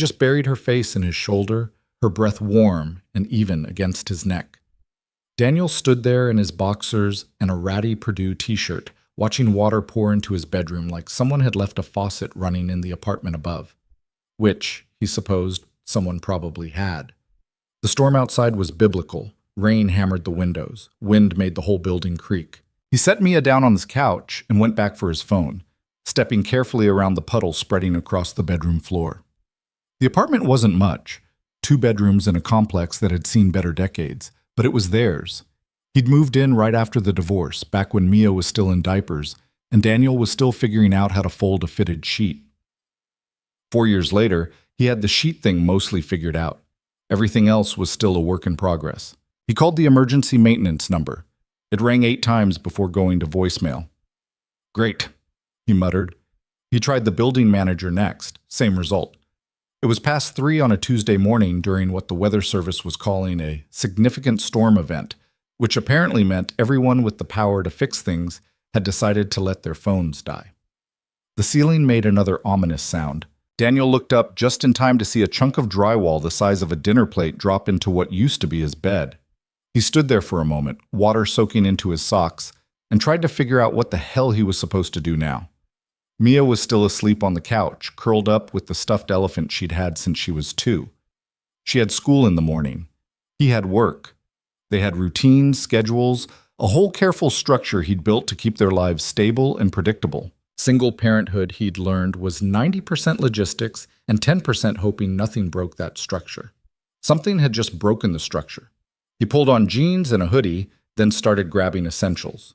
just buried her face in his shoulder, her breath warm and even against his neck. Daniel stood there in his boxers and a ratty Purdue t-shirt, watching water pour into his bedroom like someone had left a faucet running in the apartment above. Which, he supposed, someone probably had. The storm outside was biblical. Rain hammered the windows. Wind made the whole building creak. He set Mia down on his couch and went back for his phone, stepping carefully around the puddle spreading across the bedroom floor. The apartment wasn't much, 2 bedrooms in a complex that had seen better decades, but it was theirs. He'd moved in right after the divorce, back when Mia was still in diapers, and Daniel was still figuring out how to fold a fitted sheet. 4 years later, he had the sheet thing mostly figured out. Everything else was still a work in progress. He called the emergency maintenance number. It rang 8 times before going to voicemail. "Great," he muttered. He tried the building manager next, same result. It was past 3 on a Tuesday morning during what the weather service was calling a significant storm event, which apparently meant everyone with the power to fix things had decided to let their phones die. The ceiling made another ominous sound. Daniel looked up just in time to see a chunk of drywall the size of a dinner plate drop into what used to be his bed. He stood there for a moment, water soaking into his socks, and tried to figure out what the hell he was supposed to do now. Mia was still asleep on the couch, curled up with the stuffed elephant she'd had since she was 2. She had school in the morning. He had work. They had routines, schedules, a whole careful structure he'd built to keep their lives stable and predictable. Single parenthood, he'd learned, was 90% logistics and 10% hoping nothing broke that structure. Something had just broken the structure. He pulled on jeans and a hoodie, then started grabbing essentials.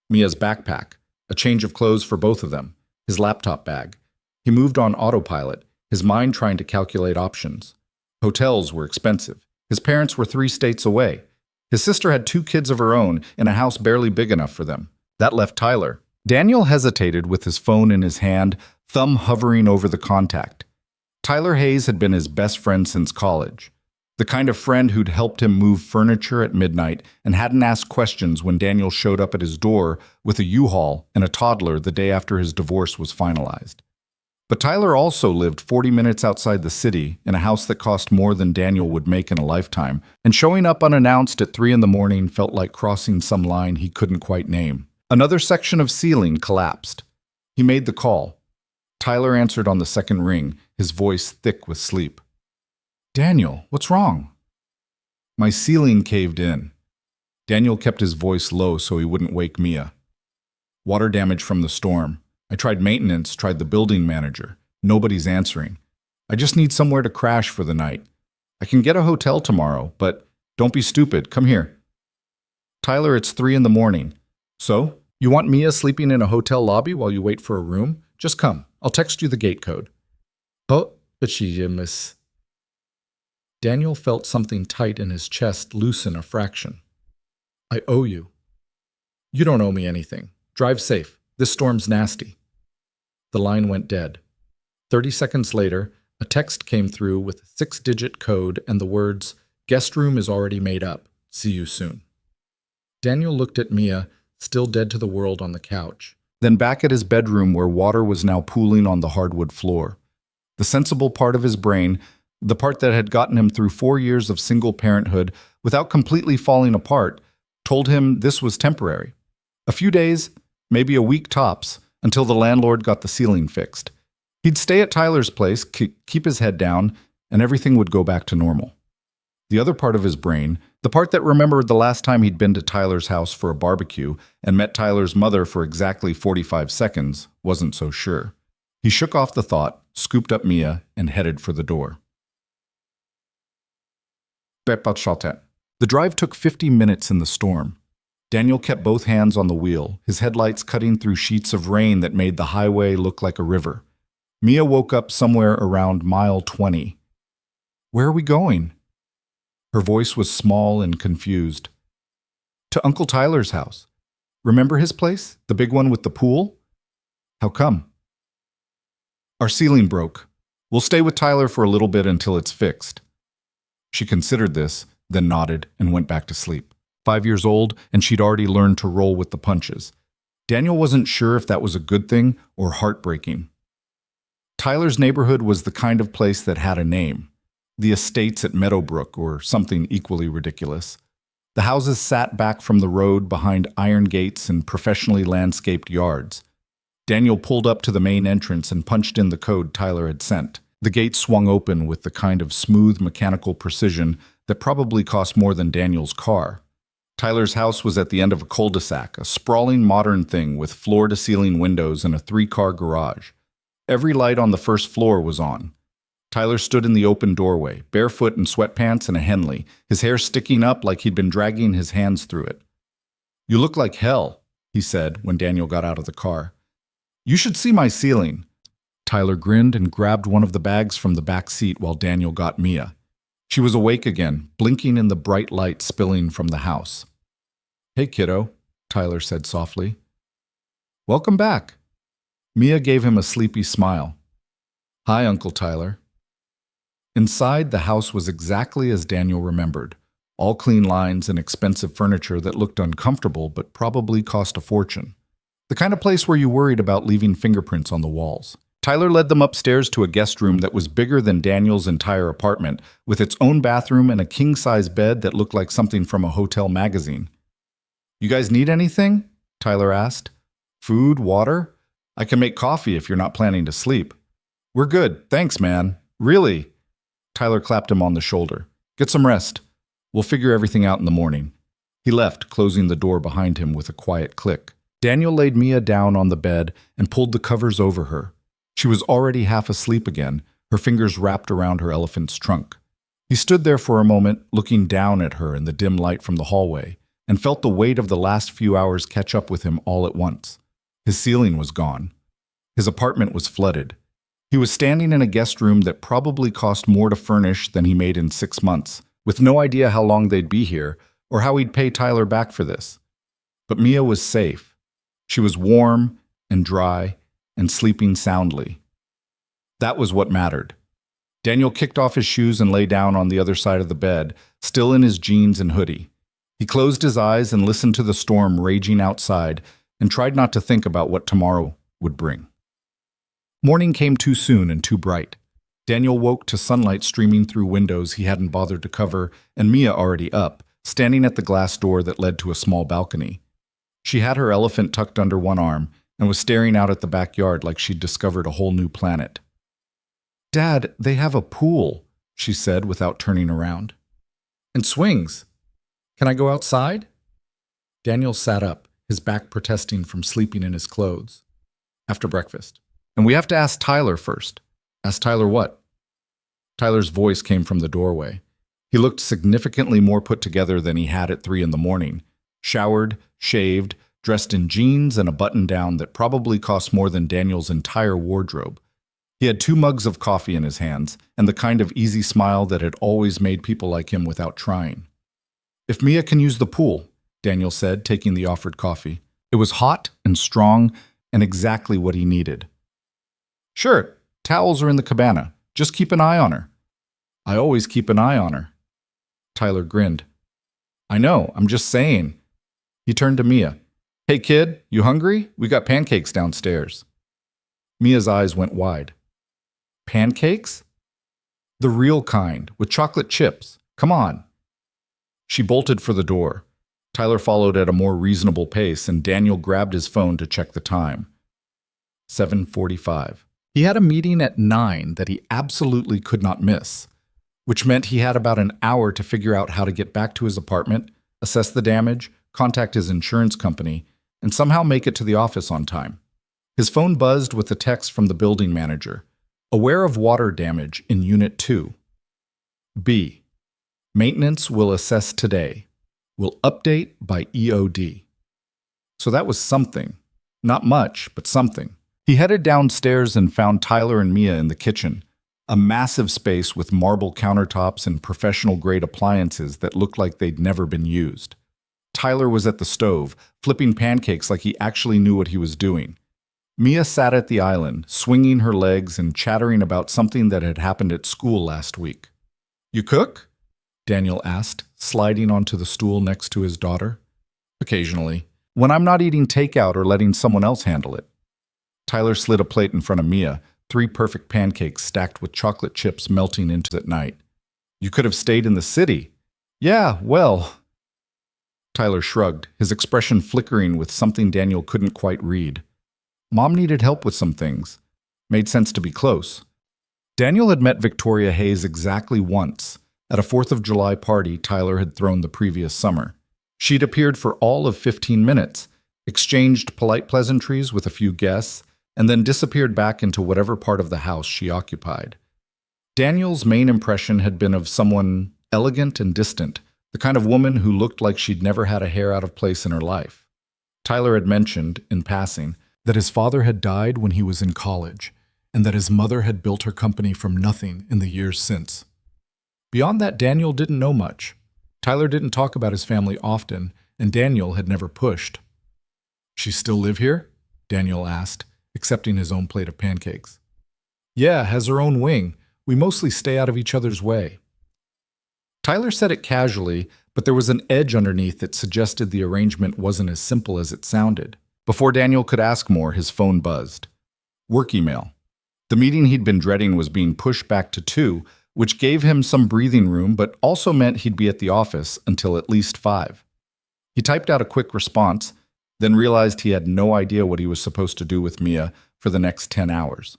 Mia's backpack, a change of clothes for both of them, his laptop bag. He moved on autopilot, his mind trying to calculate options. Hotels were expensive. His parents were 3 states away. His sister had 2 kids of her own in a house barely big enough for them. That left Tyler. Daniel hesitated with his phone in his hand, thumb hovering over the contact. Tyler Hayes had been his best friend since college. The kind of friend who'd helped him move furniture at midnight and hadn't asked questions when Daniel showed up at his door with a U-Haul and a toddler the day after his divorce was finalized. But Tyler also lived 40 minutes outside the city in a house that cost more than Daniel would make in a lifetime, and showing up unannounced at 3 in the morning felt like crossing some line he couldn't quite name. Another section of ceiling collapsed. He made the call. Tyler answered on the second ring, his voice thick with sleep. "Daniel, what's wrong?" "My ceiling caved in." Daniel kept his voice low so he wouldn't wake Mia. "Water damage from the storm. I tried maintenance, tried the building manager. Nobody's answering. I just need somewhere to crash for the night. I can get a hotel tomorrow, but don't be stupid. Come here." "Tyler, it's 3 in the morning. So, you want Mia sleeping in a hotel lobby while you wait for a room? Just come. I'll text you the gate code." "Oh, but she miss." Daniel felt something tight in his chest loosen a fraction. "I owe you." "You don't owe me anything. Drive safe. This storm's nasty." The line went dead. 30 seconds later, a text came through with a 6-digit code and the words, "Guest room is already made up. See you soon." Daniel looked at Mia, still dead to the world on the couch, then back at his bedroom where water was now pooling on the hardwood floor. The sensible part of his brain, the part that had gotten him through 4 years of single parenthood without completely falling apart, told him this was temporary. A few days, maybe a week tops, until the landlord got the ceiling fixed. He'd stay at Tyler's place, keep his head down, and everything would go back to normal. The other part of his brain, the part that remembered the last time he'd been to Tyler's house for a barbecue and met Tyler's mother for exactly 45 seconds, wasn't so sure. He shook off the thought, scooped up Mia, and headed for the door. The drive took 50 minutes in the storm. Daniel kept both hands on the wheel, his headlights cutting through sheets of rain that made the highway look like a river. Mia woke up somewhere around mile 20. "Where are we going?" Her voice was small and confused. "To Uncle Tyler's house. Remember his place? The big one with the pool?" "How come?" "Our ceiling broke. We'll stay with Tyler for a little bit until it's fixed." She considered this, then nodded and went back to sleep. 5 years old, and she'd already learned to roll with the punches. Daniel wasn't sure if that was a good thing or heartbreaking. Tyler's neighborhood was the kind of place that had a name. The estates at Meadowbrook, or something equally ridiculous. The houses sat back from the road behind iron gates and professionally landscaped yards. Daniel pulled up to the main entrance and punched in the code Tyler had sent. The gate swung open with the kind of smooth mechanical precision that probably cost more than Daniel's car. Tyler's house was at the end of a cul-de-sac, a sprawling modern thing with floor-to-ceiling windows and a 3-car garage. Every light on the first floor was on. Tyler stood in the open doorway, barefoot in sweatpants and a Henley, his hair sticking up like he'd been dragging his hands through it. "You look like hell," he said when Daniel got out of the car. "You should see my ceiling." Tyler grinned and grabbed one of the bags from the back seat while Daniel got Mia. She was awake again, blinking in the bright light spilling from the house. "Hey, kiddo," Tyler said softly. "Welcome back." Mia gave him a sleepy smile. "Hi, Uncle Tyler." Inside, the house was exactly as Daniel remembered. All clean lines and expensive furniture that looked uncomfortable but probably cost a fortune. The kind of place where you worried about leaving fingerprints on the walls. Tyler led them upstairs to a guest room that was bigger than Daniel's entire apartment, with its own bathroom and a king-size bed that looked like something from a hotel magazine. "You guys need anything?" Tyler asked. "Food, water? I can make coffee if you're not planning to sleep." "We're good, thanks, man. Really?" Tyler clapped him on the shoulder. "Get some rest. We'll figure everything out in the morning." He left, closing the door behind him with a quiet click. Daniel laid Mia down on the bed and pulled the covers over her. She was already half asleep again, her fingers wrapped around her elephant's trunk. He stood there for a moment, looking down at her in the dim light from the hallway, and felt the weight of the last few hours catch up with him all at once. His ceiling was gone. His apartment was flooded. He was standing in a guest room that probably cost more to furnish than he made in 6 months, with no idea how long they'd be here or how he'd pay Tyler back for this. But Mia was safe. She was warm and dry and sleeping soundly. That was what mattered. Daniel kicked off his shoes and lay down on the other side of the bed, still in his jeans and hoodie. He closed his eyes and listened to the storm raging outside and tried not to think about what tomorrow would bring. Morning came too soon and too bright. Daniel woke to sunlight streaming through windows he hadn't bothered to cover, and Mia already up, standing at the glass door that led to a small balcony. She had her elephant tucked under one arm and was staring out at the backyard like she'd discovered a whole new planet. "Dad, they have a pool," she said without turning around. "And swings. Can I go outside?" Daniel sat up, his back protesting from sleeping in his clothes. "After breakfast. And we have to ask Tyler first." "Ask Tyler what?" Tyler's voice came from the doorway. He looked significantly more put together than he had at 3 in the morning. Showered, shaved, dressed in jeans and a button-down that probably cost more than Daniel's entire wardrobe. He had 2 mugs of coffee in his hands, and the kind of easy smile that had always made people like him without trying. "If Mia can use the pool," Daniel said, taking the offered coffee. It was hot and strong and exactly what he needed. "Sure, towels are in the cabana. Just keep an eye on her." "I always keep an eye on her." Tyler grinned. "I know, I'm just saying." He turned to Mia. "Hey kid, you hungry? We got pancakes downstairs." Mia's eyes went wide. "Pancakes?" "The real kind, with chocolate chips. Come on." She bolted for the door. Tyler followed at a more reasonable pace, and Daniel grabbed his phone to check the time. 7:45. He had a meeting at 9 that he absolutely could not miss, which meant he had about an hour to figure out how to get back to his apartment, assess the damage, contact his insurance company, and somehow make it to the office on time. His phone buzzed with a text from the building manager. "Aware of water damage in Unit 2. B. Maintenance will assess today. Will update by EOD." So that was something. Not much, but something. He headed downstairs and found Tyler and Mia in the kitchen, a massive space with marble countertops and professional-grade appliances that looked like they'd never been used. Tyler was at the stove, flipping pancakes like he actually knew what he was doing. Mia sat at the island, swinging her legs and chattering about something that had happened at school last week. "You cook?" Daniel asked, sliding onto the stool next to his daughter. "Occasionally, when I'm not eating takeout or letting someone else handle it." Tyler slid a plate in front of Mia, 3 perfect pancakes stacked with chocolate chips melting into it at night. You could have stayed in the city. Yeah, well, Tyler shrugged, his expression flickering with something Daniel couldn't quite read. Mom needed help with some things. Made sense to be close. Daniel had met Victoria Hayes exactly once, at a 4th of July party Tyler had thrown the previous summer. She'd appeared for all of 15 minutes, exchanged polite pleasantries with a few guests, and then disappeared back into whatever part of the house she occupied. Daniel's main impression had been of someone elegant and distant, the kind of woman who looked like she'd never had a hair out of place in her life. Tyler had mentioned, in passing, that his father had died when he was in college, and that his mother had built her company from nothing in the years since. Beyond that, Daniel didn't know much. Tyler didn't talk about his family often, and Daniel had never pushed. She still live here? Daniel asked, accepting his own plate of pancakes. Yeah, has her own wing. We mostly stay out of each other's way. Tyler said it casually, but there was an edge underneath that suggested the arrangement wasn't as simple as it sounded. Before Daniel could ask more, his phone buzzed. Work email. The meeting he'd been dreading was being pushed back to 2, which gave him some breathing room but also meant he'd be at the office until at least 5. He typed out a quick response, then realized he had no idea what he was supposed to do with Mia for the next 10 hours.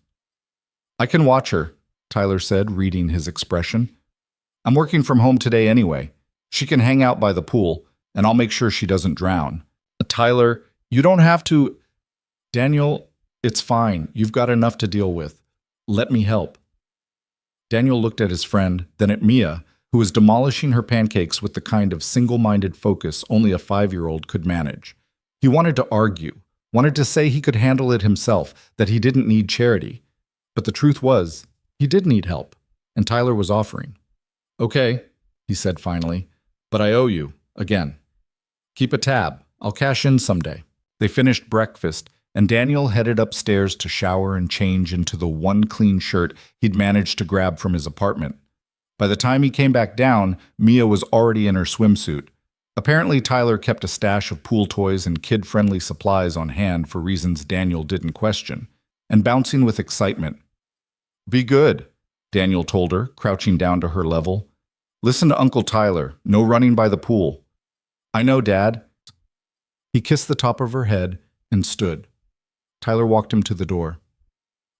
I can watch her, Tyler said, reading his expression. I'm working from home today anyway. She can hang out by the pool, and I'll make sure she doesn't drown. Tyler, you don't have to. Daniel, it's fine. You've got enough to deal with. Let me help. Daniel looked at his friend, then at Mia, who was demolishing her pancakes with the kind of single-minded focus only a 5-year-old could manage. He wanted to argue, wanted to say he could handle it himself, that he didn't need charity. But the truth was, he did need help, and Tyler was offering. Okay, he said finally, but I owe you, again. Keep a tab. I'll cash in someday. They finished breakfast, and Daniel headed upstairs to shower and change into the one clean shirt he'd managed to grab from his apartment. By the time he came back down, Mia was already in her swimsuit. Apparently, Tyler kept a stash of pool toys and kid-friendly supplies on hand for reasons Daniel didn't question, and bouncing with excitement. Be good, Daniel told her, crouching down to her level. Listen to Uncle Tyler. No running by the pool. I know, Dad. He kissed the top of her head and stood. Tyler walked him to the door.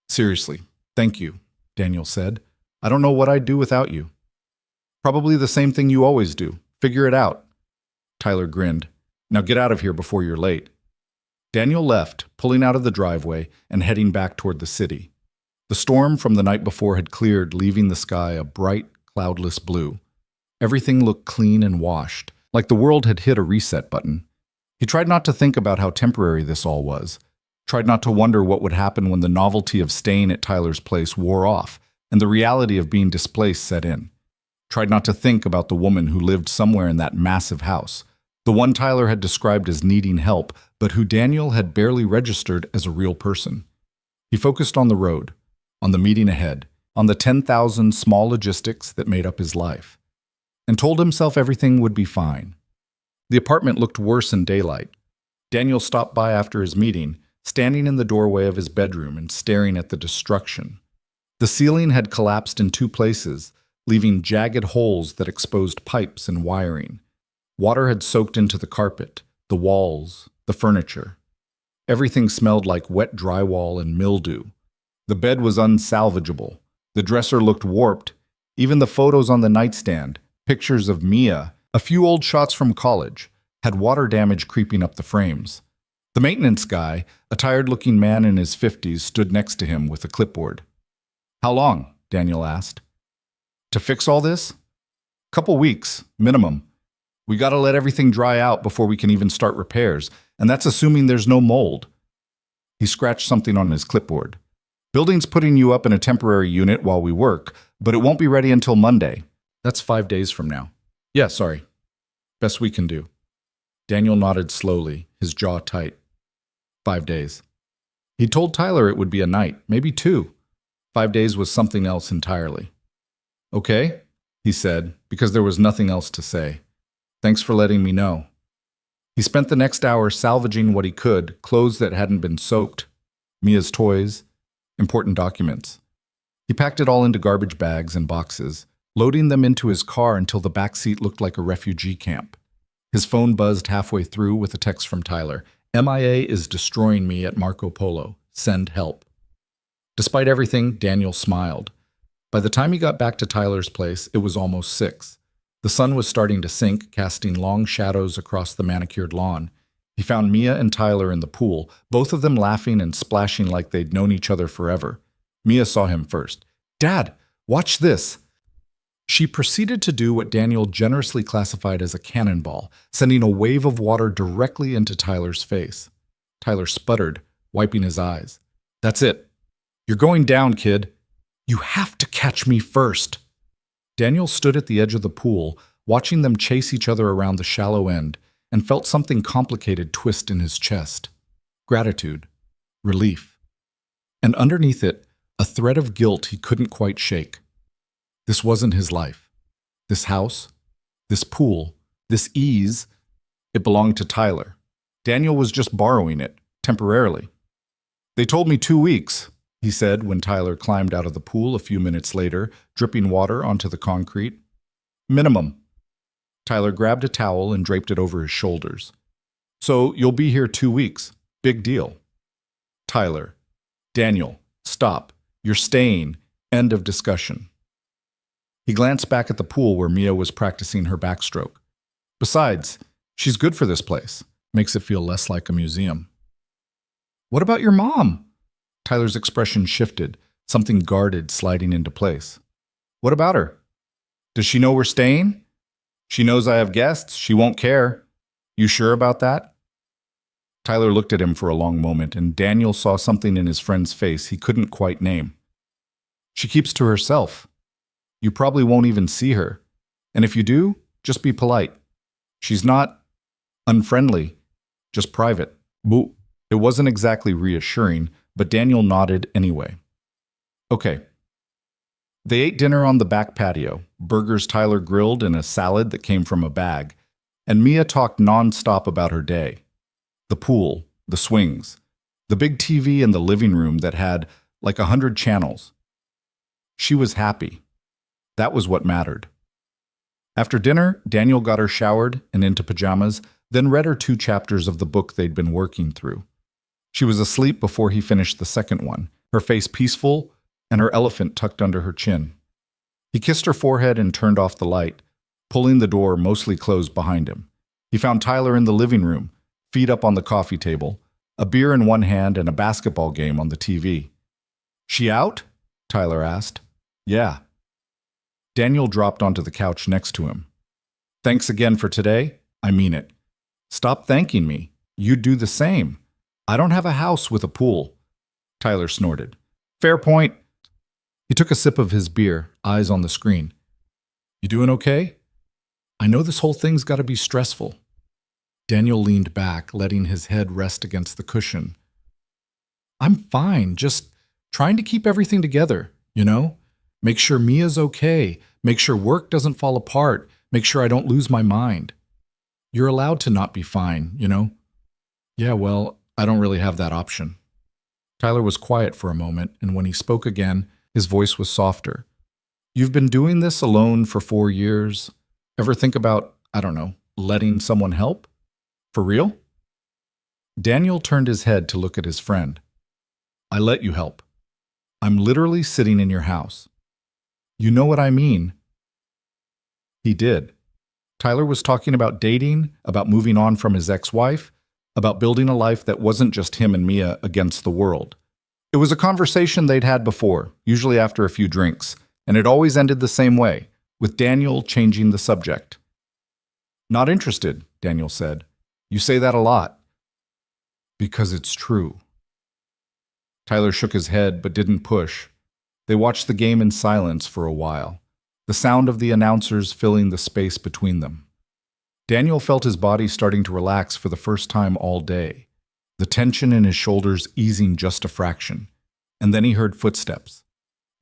Seriously, thank you, Daniel said. I don't know what I'd do without you. Probably the same thing you always do. Figure it out. Tyler grinned. Now get out of here before you're late. Daniel left, pulling out of the driveway and heading back toward the city. The storm from the night before had cleared, leaving the sky a bright, cloudless blue. Everything looked clean and washed, like the world had hit a reset button. He tried not to think about how temporary this all was, tried not to wonder what would happen when the novelty of staying at Tyler's place wore off and the reality of being displaced set in. Tried not to think about the woman who lived somewhere in that massive house, the one Tyler had described as needing help, but who Daniel had barely registered as a real person. He focused on the road, on the meeting ahead, on the 10,000 small logistics that made up his life, and told himself everything would be fine. The apartment looked worse in daylight. Daniel stopped by after his meeting, standing in the doorway of his bedroom and staring at the destruction. The ceiling had collapsed in 2 places, leaving jagged holes that exposed pipes and wiring. Water had soaked into the carpet, the walls, the furniture. Everything smelled like wet drywall and mildew. The bed was unsalvageable. The dresser looked warped. Even the photos on the nightstand, pictures of Mia, a few old shots from college, had water damage creeping up the frames. The maintenance guy, a tired-looking man in his 50s, stood next to him with a clipboard. How long? Daniel asked. To fix all this? Couple weeks, minimum. We gotta let everything dry out before we can even start repairs, and that's assuming there's no mold. He scratched something on his clipboard. Building's putting you up in a temporary unit while we work, but it won't be ready until Monday. That's 5 days from now. Yeah, sorry. Best we can do. Daniel nodded slowly, his jaw tight. 5 days. He told Tyler it would be a night, maybe 2. 5 days was something else entirely. Okay, he said, because there was nothing else to say. Thanks for letting me know. He spent the next hour salvaging what he could, clothes that hadn't been soaked, Mia's toys, important documents. He packed it all into garbage bags and boxes, loading them into his car until the back seat looked like a refugee camp. His phone buzzed halfway through with a text from Tyler. MIA is destroying me at Marco Polo. Send help. Despite everything, Daniel smiled. By the time he got back to Tyler's place, it was almost 6. The sun was starting to sink, casting long shadows across the manicured lawn. He found Mia and Tyler in the pool, both of them laughing and splashing like they'd known each other forever. Mia saw him first. "Dad, watch this!" She proceeded to do what Daniel generously classified as a cannonball, sending a wave of water directly into Tyler's face. Tyler sputtered, wiping his eyes. "That's it. You're going down, kid. You have to catch me first." Daniel stood at the edge of the pool, watching them chase each other around the shallow end, and felt something complicated twist in his chest. Gratitude. Relief. And underneath it, a thread of guilt he couldn't quite shake. This wasn't his life. This house, this pool, this ease, it belonged to Tyler. Daniel was just borrowing it, temporarily. "They told me 2 weeks," he said when Tyler climbed out of the pool a few minutes later, dripping water onto the concrete. "Minimum." Tyler grabbed a towel and draped it over his shoulders. "So you'll be here 2 weeks. Big deal." Tyler. "Daniel, stop. You're staying. End of discussion." He glanced back at the pool where Mia was practicing her backstroke. "Besides, she's good for this place. Makes it feel less like a museum." "What about your mom?" Tyler's expression shifted, something guarded sliding into place. "What about her? Does she know we're staying? She knows I have guests. She won't care. You sure about that?" Tyler looked at him for a long moment, and Daniel saw something in his friend's face he couldn't quite name. "She keeps to herself. You probably won't even see her. And if you do, just be polite. She's not unfriendly, just private." Boo. It wasn't exactly reassuring, but Daniel nodded anyway. "Okay." They ate dinner on the back patio, burgers Tyler grilled and a salad that came from a bag, and Mia talked nonstop about her day. The pool, the swings, the big TV in the living room that had like 100 channels. She was happy. That was what mattered. After dinner, Daniel got her showered and into pajamas, then read her 2 chapters of the book they'd been working through. She was asleep before he finished the second one, her face peaceful and her elephant tucked under her chin. He kissed her forehead and turned off the light, pulling the door mostly closed behind him. He found Tyler in the living room, feet up on the coffee table, a beer in one hand and a basketball game on the TV. "She out?" Tyler asked. "Yeah." Daniel dropped onto the couch next to him. "Thanks again for today. I mean it. Stop thanking me. You'd do the same. I don't have a house with a pool." Tyler snorted. "Fair point." He took a sip of his beer, eyes on the screen. "You doing okay? I know this whole thing's got to be stressful." Daniel leaned back, letting his head rest against the cushion. "I'm fine, just trying to keep everything together, you know? Make sure Mia's okay, make sure work doesn't fall apart, make sure I don't lose my mind. You're allowed to not be fine, you know?" "Yeah, well, I don't really have that option." Tyler was quiet for a moment, and when he spoke again, his voice was softer. "You've been doing this alone for 4 years. Ever think about, I don't know, letting someone help? For real?" Daniel turned his head to look at his friend. "I let you help. I'm literally sitting in your house. You know what I mean." He did. Tyler was talking about dating, about moving on from his ex-wife, about building a life that wasn't just him and Mia against the world. It was a conversation they'd had before, usually after a few drinks, and it always ended the same way, with Daniel changing the subject. "Not interested," Daniel said. "You say that a lot." "Because it's true." Tyler shook his head but didn't push. They watched the game in silence for a while, the sound of the announcers filling the space between them. Daniel felt his body starting to relax for the first time all day, the tension in his shoulders easing just a fraction. And then he heard footsteps.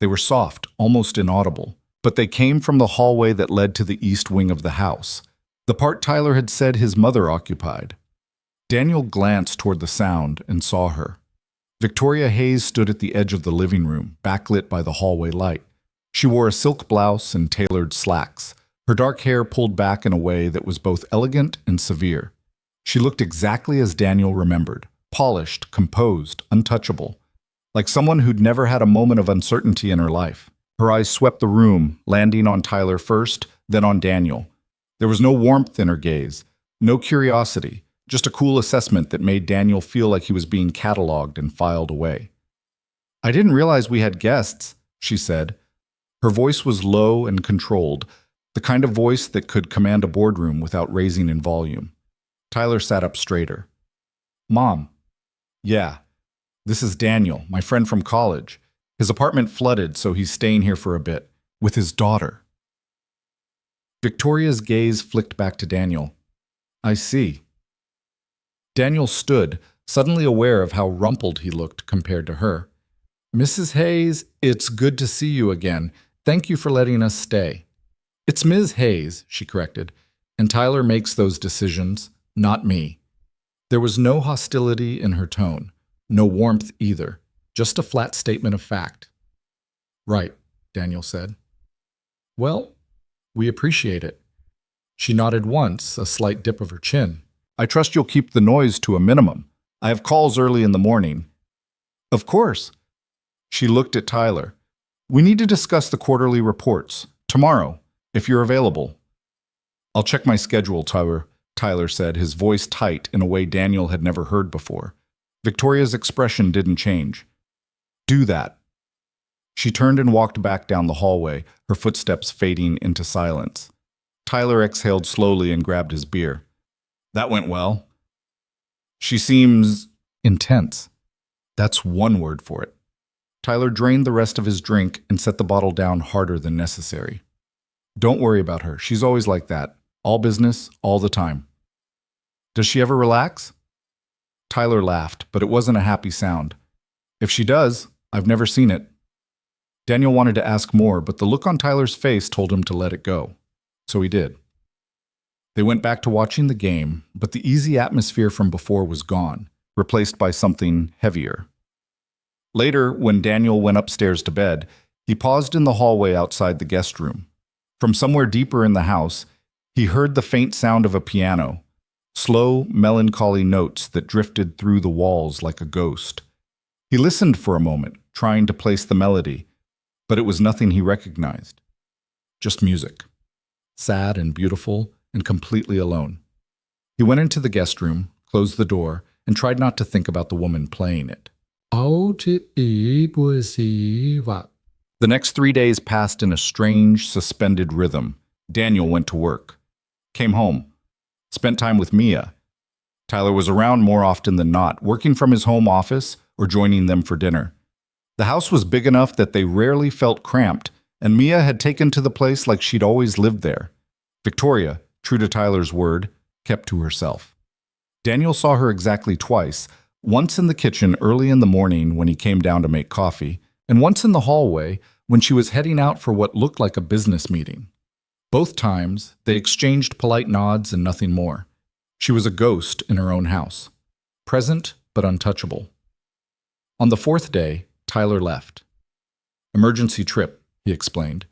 They were soft, almost inaudible, but they came from the hallway that led to the east wing of the house, the part Tyler had said his mother occupied. Daniel glanced toward the sound and saw her. Victoria Hayes stood at the edge of the living room, backlit by the hallway light. She wore a silk blouse and tailored slacks, her dark hair pulled back in a way that was both elegant and severe. She looked exactly as Daniel remembered, polished, composed, untouchable, like someone who'd never had a moment of uncertainty in her life. Her eyes swept the room, landing on Tyler first, then on Daniel. There was no warmth in her gaze, no curiosity, just a cool assessment that made Daniel feel like he was being cataloged and filed away. "I didn't realize we had guests," she said. Her voice was low and controlled, the kind of voice that could command a boardroom without raising in volume. Tyler sat up straighter. "Mom." "Yeah. This is Daniel, my friend from college. His apartment flooded, so he's staying here for a bit, with his daughter." Victoria's gaze flicked back to Daniel. "I see." Daniel stood, suddenly aware of how rumpled he looked compared to her. "Mrs. Hayes, it's good to see you again. Thank you for letting us stay." "It's Ms. Hayes," she corrected, "and Tyler makes those decisions, not me." There was no hostility in her tone, no warmth either, just a flat statement of fact. "Right," Daniel said. "Well, we appreciate it." She nodded once, a slight dip of her chin. "I trust you'll keep the noise to a minimum. I have calls early in the morning." "Of course." She looked at Tyler. "We need to discuss the quarterly reports. Tomorrow, if you're available." "I'll check my schedule, Tyler said, his voice tight in a way Daniel had never heard before. Victoria's expression didn't change. "Do that." She turned and walked back down the hallway, her footsteps fading into silence. Tyler exhaled slowly and grabbed his beer. "That went well." "She seems intense." That's one word for it. Tyler drained the rest of his drink and set the bottle down harder than necessary. "Don't worry about her. She's always like that. All business, all the time." "Does she ever relax?" Tyler laughed, but it wasn't a happy sound. "If she does, I've never seen it." Daniel wanted to ask more, but the look on Tyler's face told him to let it go. So he did. They went back to watching the game, but the easy atmosphere from before was gone, replaced by something heavier. Later, when Daniel went upstairs to bed, he paused in the hallway outside the guest room. From somewhere deeper in the house, he heard the faint sound of a piano, slow, melancholy notes that drifted through the walls like a ghost. He listened for a moment, trying to place the melody, but it was nothing he recognized. Just music. Sad and beautiful, and completely alone. He went into the guest room, closed the door, and tried not to think about the woman playing it. The next 3 days passed in a strange, suspended rhythm. Daniel went to work, came home, spent time with Mia. Tyler was around more often than not, working from his home office or joining them for dinner. The house was big enough that they rarely felt cramped, and Mia had taken to the place like she'd always lived there. Victoria, true to Tyler's word, kept to herself. Daniel saw her exactly twice, once in the kitchen early in the morning when he came down to make coffee, and once in the hallway when she was heading out for what looked like a business meeting. Both times, they exchanged polite nods and nothing more. She was a ghost in her own house, present but untouchable. On the fourth day, Tyler left. "Emergency trip," he explained,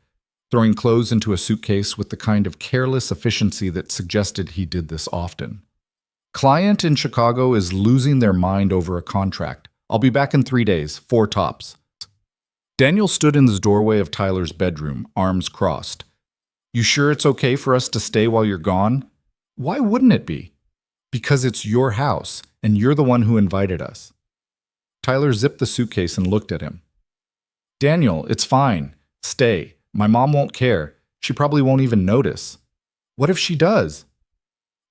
throwing clothes into a suitcase with the kind of careless efficiency that suggested he did this often. "Client in Chicago is losing their mind over a contract. I'll be back in 3 days, 4 tops." Daniel stood in the doorway of Tyler's bedroom, arms crossed. "You sure it's okay for us to stay while you're gone?" "Why wouldn't it be?" "Because it's your house, and you're the one who invited us." Tyler zipped the suitcase and looked at him. "Daniel, it's fine. Stay. My mom won't care. She probably won't even notice." "What if she does?"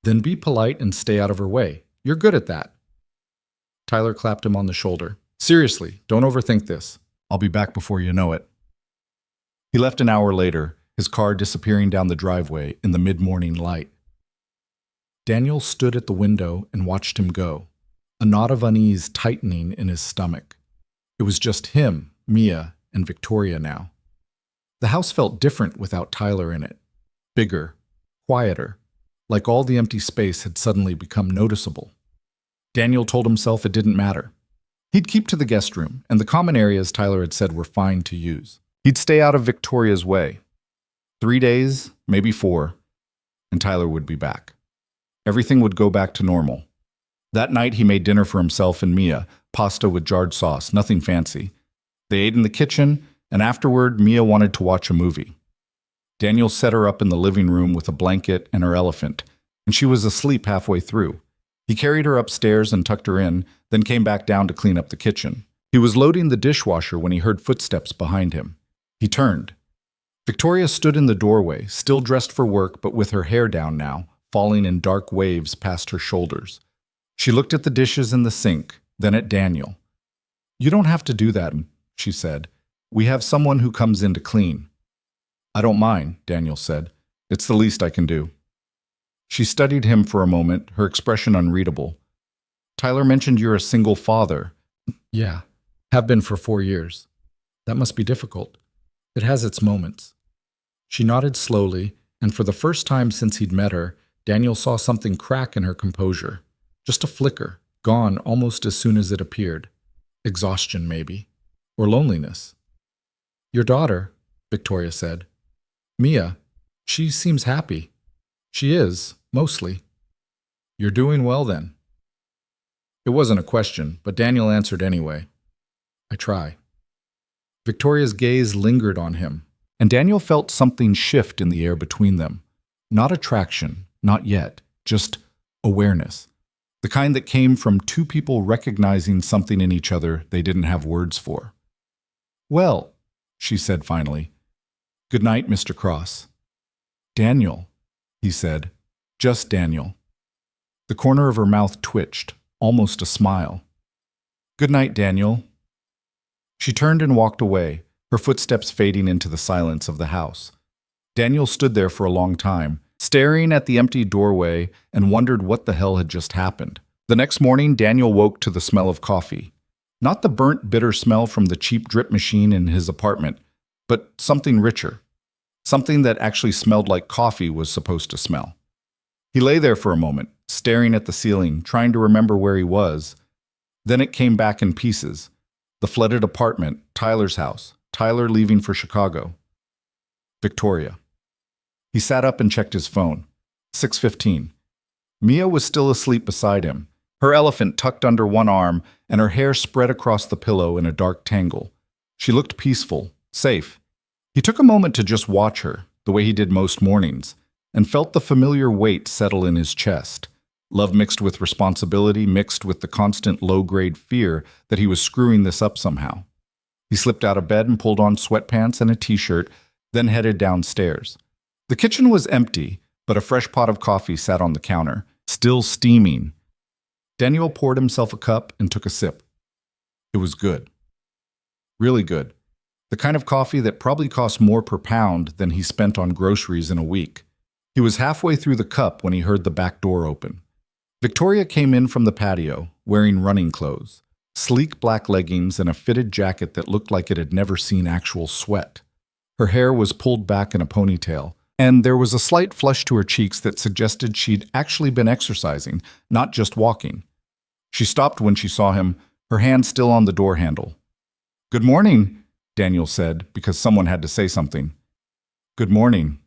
"Then be polite and stay out of her way. You're good at that." Tyler clapped him on the shoulder. "Seriously, don't overthink this. I'll be back before you know it." He left an hour later, his car disappearing down the driveway in the mid-morning light. Daniel stood at the window and watched him go, a knot of unease tightening in his stomach. It was just him, Mia, and Victoria now. The house felt different without Tyler in it. Bigger, quieter, like all the empty space had suddenly become noticeable. Daniel told himself it didn't matter. He'd keep to the guest room, and the common areas Tyler had said were fine to use. He'd stay out of Victoria's way. 3 days, maybe 4, and Tyler would be back. Everything would go back to normal. That night he made dinner for himself and Mia, pasta with jarred sauce, nothing fancy. They ate in the kitchen, and afterward Mia wanted to watch a movie. Daniel set her up in the living room with a blanket and her elephant, and she was asleep halfway through. He carried her upstairs and tucked her in, then came back down to clean up the kitchen. He was loading the dishwasher when he heard footsteps behind him. He turned. Victoria stood in the doorway, still dressed for work but with her hair down now, falling in dark waves past her shoulders. She looked at the dishes in the sink, then at Daniel. "You don't have to do that," she said. "We have someone who comes in to clean." "I don't mind," Daniel said. "It's the least I can do." She studied him for a moment, her expression unreadable. "Tyler mentioned you're a single father." "Yeah, have been for 4 years. That must be difficult. It has its moments." She nodded slowly, and for the first time since he'd met her, Daniel saw something crack in her composure. Just a flicker, gone almost as soon as it appeared. Exhaustion, maybe. Or loneliness. "Your daughter," Victoria said. "Mia, she seems happy." "She is, mostly." "You're doing well, then." It wasn't a question, but Daniel answered anyway. "I try." Victoria's gaze lingered on him, and Daniel felt something shift in the air between them. Not attraction, not yet, just awareness. The kind that came from two people recognizing something in each other they didn't have words for. "Well," she said finally. "Good night, Mr. Cross." "Daniel," he said. Just Daniel. The corner of her mouth twitched, almost a smile. "Good night, Daniel." She turned and walked away, her footsteps fading into the silence of the house. Daniel stood there for a long time, staring at the empty doorway, and wondered what the hell had just happened. The next morning, Daniel woke to the smell of coffee. Not the burnt, bitter smell from the cheap drip machine in his apartment, but something richer. Something that actually smelled like coffee was supposed to smell. He lay there for a moment, staring at the ceiling, trying to remember where he was. Then it came back in pieces. The flooded apartment, Tyler's house, Tyler leaving for Chicago. Victoria. He sat up and checked his phone. 6:15. Mia was still asleep beside him, her elephant tucked under one arm and her hair spread across the pillow in a dark tangle. She looked peaceful, safe. He took a moment to just watch her, the way he did most mornings, and felt the familiar weight settle in his chest. Love mixed with responsibility, mixed with the constant low-grade fear that he was screwing this up somehow. He slipped out of bed and pulled on sweatpants and a t-shirt, then headed downstairs. The kitchen was empty, but a fresh pot of coffee sat on the counter, still steaming. Daniel poured himself a cup and took a sip. It was good. Really good. The kind of coffee that probably cost more per pound than he spent on groceries in a week. He was halfway through the cup when he heard the back door open. Victoria came in from the patio, wearing running clothes, sleek black leggings and a fitted jacket that looked like it had never seen actual sweat. Her hair was pulled back in a ponytail, and there was a slight flush to her cheeks that suggested she'd actually been exercising, not just walking. She stopped when she saw him, her hand still on the door handle. "Good morning," Daniel said, because someone had to say something. "Good morning."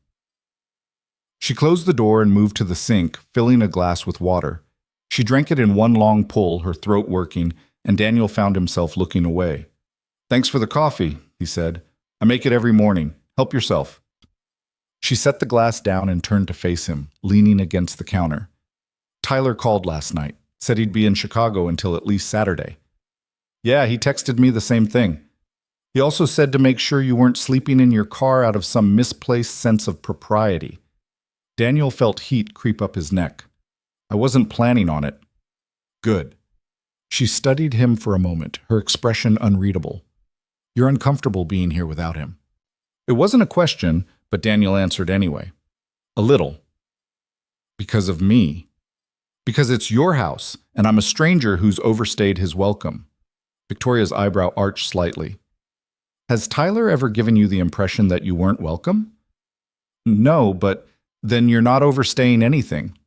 She closed the door and moved to the sink, filling a glass with water. She drank it in one long pull, her throat working, and Daniel found himself looking away. "Thanks for the coffee," he said. "I make it every morning. Help yourself." She set the glass down and turned to face him, leaning against the counter. "Tyler called last night, said he'd be in Chicago until at least Saturday." "Yeah, he texted me the same thing. He also said to make sure you weren't sleeping in your car out of some misplaced sense of propriety." Daniel felt heat creep up his neck. "I wasn't planning on it." "Good." She studied him for a moment, her expression unreadable. "You're uncomfortable being here without him." It wasn't a question, but Daniel answered anyway. "A little." "Because of me." "Because it's your house, and I'm a stranger who's overstayed his welcome." Victoria's eyebrow arched slightly. "Has Tyler ever given you the impression that you weren't welcome?" "No, but then you're not overstaying anything."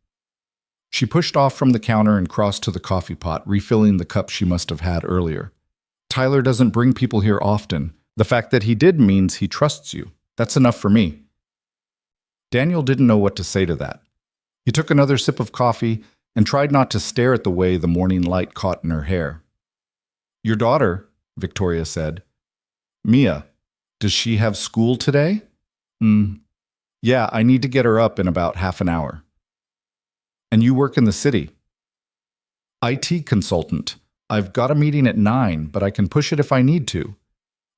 She pushed off from the counter and crossed to the coffee pot, refilling the cup she must have had earlier. Tyler doesn't bring people here often. The fact that he did means he trusts you. That's enough for me. Daniel didn't know what to say to that. He took another sip of coffee and tried not to stare at the way the morning light caught in her hair. Your daughter, Victoria said. Mia, does she have school today? Yeah, I need to get her up in about half an hour. And you work in the city? IT consultant. I've got a meeting at 9, but I can push it if I need to.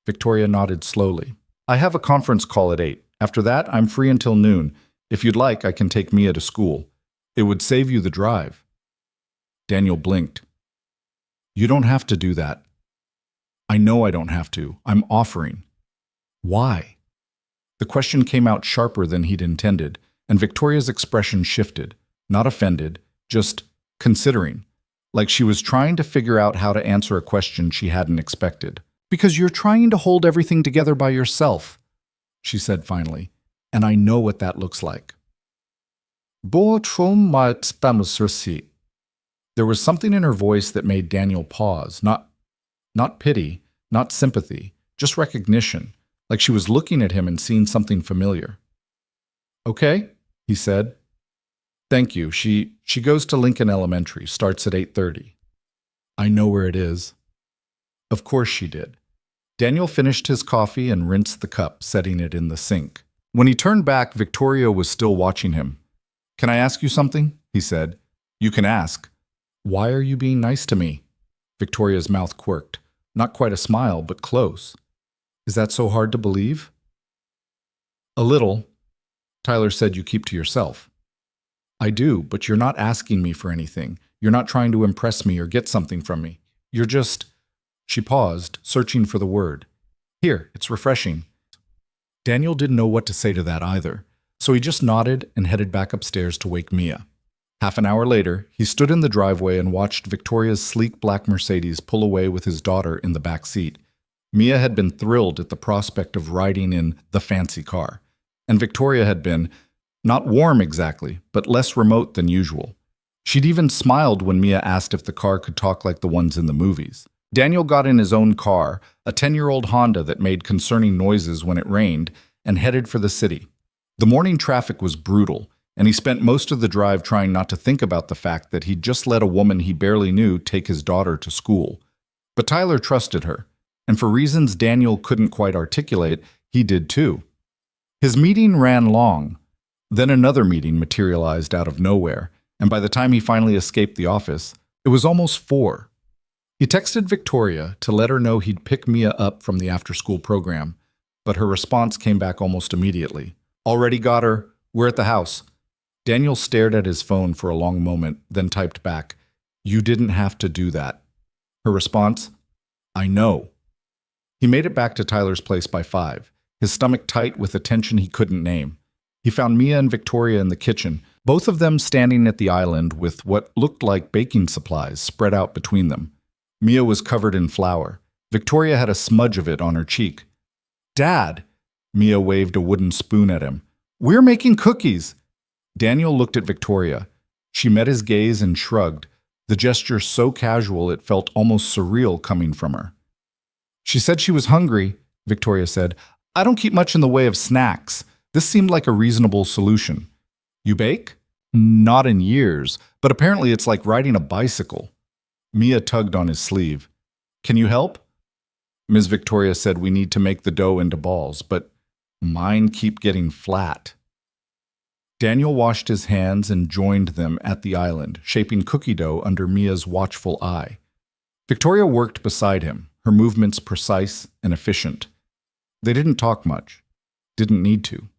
Victoria nodded slowly. I have a conference call at 8. After that, I'm free until noon. If you'd like, I can take Mia to school. It would save you the drive. Daniel blinked. You don't have to do that. I know I don't have to. I'm offering. Why? The question came out sharper than he'd intended, and Victoria's expression shifted. Not offended, just considering, like she was trying to figure out how to answer a question she hadn't expected. Because you're trying to hold everything together by yourself, she said finally, and I know what that looks like. There was something in her voice that made Daniel pause, not pity, not sympathy, just recognition, like she was looking at him and seeing something familiar. Okay, he said. Thank you. She goes to Lincoln Elementary, starts at 8:30. I know where it is. Of course she did. Daniel finished his coffee and rinsed the cup, setting it in the sink. When he turned back, Victoria was still watching him. Can I ask you something? He said. You can ask. Why are you being nice to me? Victoria's mouth quirked. Not quite a smile, but close. Is that so hard to believe? A little. Tyler said you keep to yourself. I do, but you're not asking me for anything. You're not trying to impress me or get something from me. You're just... She paused, searching for the word. Here, it's refreshing. Daniel didn't know what to say to that either, so he just nodded and headed back upstairs to wake Mia. Half an hour later, he stood in the driveway and watched Victoria's sleek black Mercedes pull away with his daughter in the back seat. Mia had been thrilled at the prospect of riding in the fancy car, and Victoria had been, not warm exactly, but less remote than usual. She'd even smiled when Mia asked if the car could talk like the ones in the movies. Daniel got in his own car, a 10-year-old Honda that made concerning noises when it rained, and headed for the city. The morning traffic was brutal, and he spent most of the drive trying not to think about the fact that he'd just let a woman he barely knew take his daughter to school. But Tyler trusted her, and for reasons Daniel couldn't quite articulate, he did too. His meeting ran long. Then another meeting materialized out of nowhere, and by the time he finally escaped the office, it was almost 4. He texted Victoria to let her know he'd pick Mia up from the after-school program, but her response came back almost immediately. Already got her. We're at the house. Daniel stared at his phone for a long moment, then typed back, You didn't have to do that. Her response, I know. He made it back to Tyler's place by 5, his stomach tight with a tension he couldn't name. He found Mia and Victoria in the kitchen, both of them standing at the island with what looked like baking supplies spread out between them. Mia was covered in flour. Victoria had a smudge of it on her cheek. Dad! Mia waved a wooden spoon at him. We're making cookies! Daniel looked at Victoria. She met his gaze and shrugged, the gesture so casual it felt almost surreal coming from her. She said she was hungry, Victoria said. I don't keep much in the way of snacks. This seemed like a reasonable solution. You bake? Not in years, but apparently it's like riding a bicycle. Mia tugged on his sleeve. Can you help? Ms. Victoria said we need to make the dough into balls, but mine keep getting flat. Daniel washed his hands and joined them at the island, shaping cookie dough under Mia's watchful eye. Victoria worked beside him, her movements precise and efficient. They didn't talk much. Didn't need to.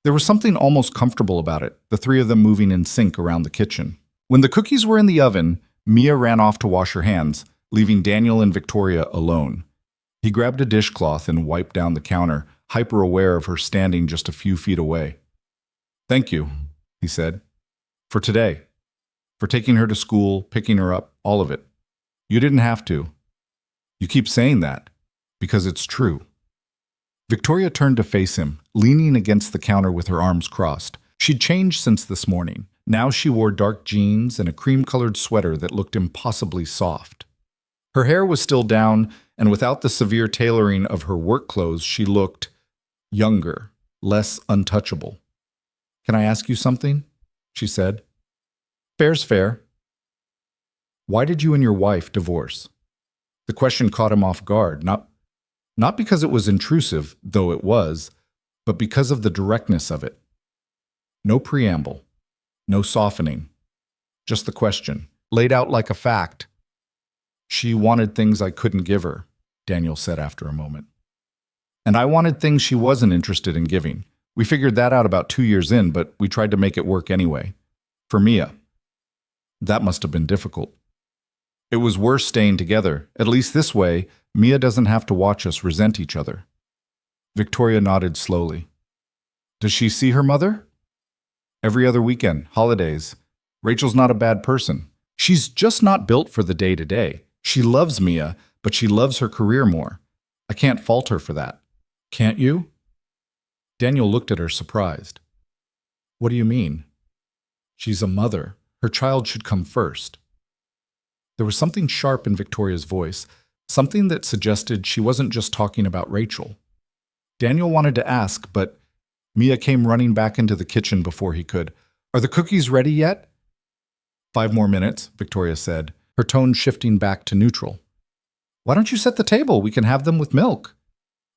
There was something almost comfortable about it, the three of them moving in sync around the kitchen. When the cookies were in the oven, Mia ran off to wash her hands, leaving Daniel and Victoria alone. He grabbed a dishcloth and wiped down the counter, hyper-aware of her standing just a few feet away. Thank you, he said. For today. For taking her to school, picking her up, all of it. You didn't have to. You keep saying that, because it's true. Victoria turned to face him, leaning against the counter with her arms crossed. She'd changed since this morning. Now she wore dark jeans and a cream-colored sweater that looked impossibly soft. Her hair was still down, and without the severe tailoring of her work clothes, she looked younger, less untouchable. "Can I ask you something?" she said. "Fair's fair." "Why did you and your wife divorce?" The question caught him off guard, not because it was intrusive, though it was, but because of the directness of it. No preamble, no softening, just the question, laid out like a fact. "She wanted things I couldn't give her," Daniel said after a moment. "And I wanted things she wasn't interested in giving. We figured that out about 2 years in, but we tried to make it work anyway. For Mia. That must have been difficult. It was worse staying together. At least this way, Mia doesn't have to watch us resent each other." Victoria nodded slowly. "Does she see her mother?" "Every other weekend, holidays. Rachel's not a bad person. She's just not built for the day-to-day. She loves Mia, but she loves her career more. I can't fault her for that." "Can't you?" Daniel looked at her surprised. "What do you mean?" "She's a mother. Her child should come first." There was something sharp in Victoria's voice, something that suggested she wasn't just talking about Rachel. Daniel wanted to ask, but Mia came running back into the kitchen before he could. "Are the cookies ready yet?" "5 more minutes," Victoria said, her tone shifting back to neutral. "Why don't you set the table? We can have them with milk."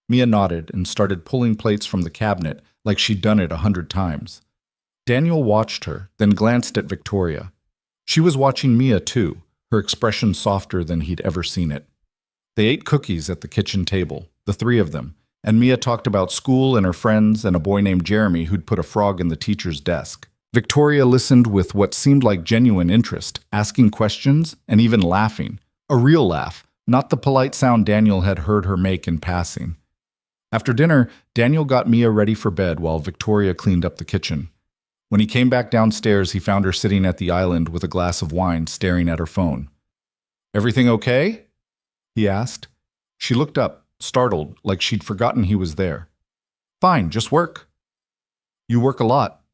Mia nodded and started pulling plates from the cabinet like she'd done it 100 times. Daniel watched her, then glanced at Victoria. She was watching Mia too, her expression softer than he'd ever seen it. They ate cookies at the kitchen table, the 3 of them, and Mia talked about school and her friends and a boy named Jeremy who'd put a frog in the teacher's desk. Victoria listened with what seemed like genuine interest, asking questions and even laughing. A real laugh, not the polite sound Daniel had heard her make in passing. After dinner, Daniel got Mia ready for bed while Victoria cleaned up the kitchen. When he came back downstairs, he found her sitting at the island with a glass of wine, staring at her phone. "Everything okay?" he asked. She looked up, startled, like she'd forgotten he was there. "Fine, just work." "You work a lot."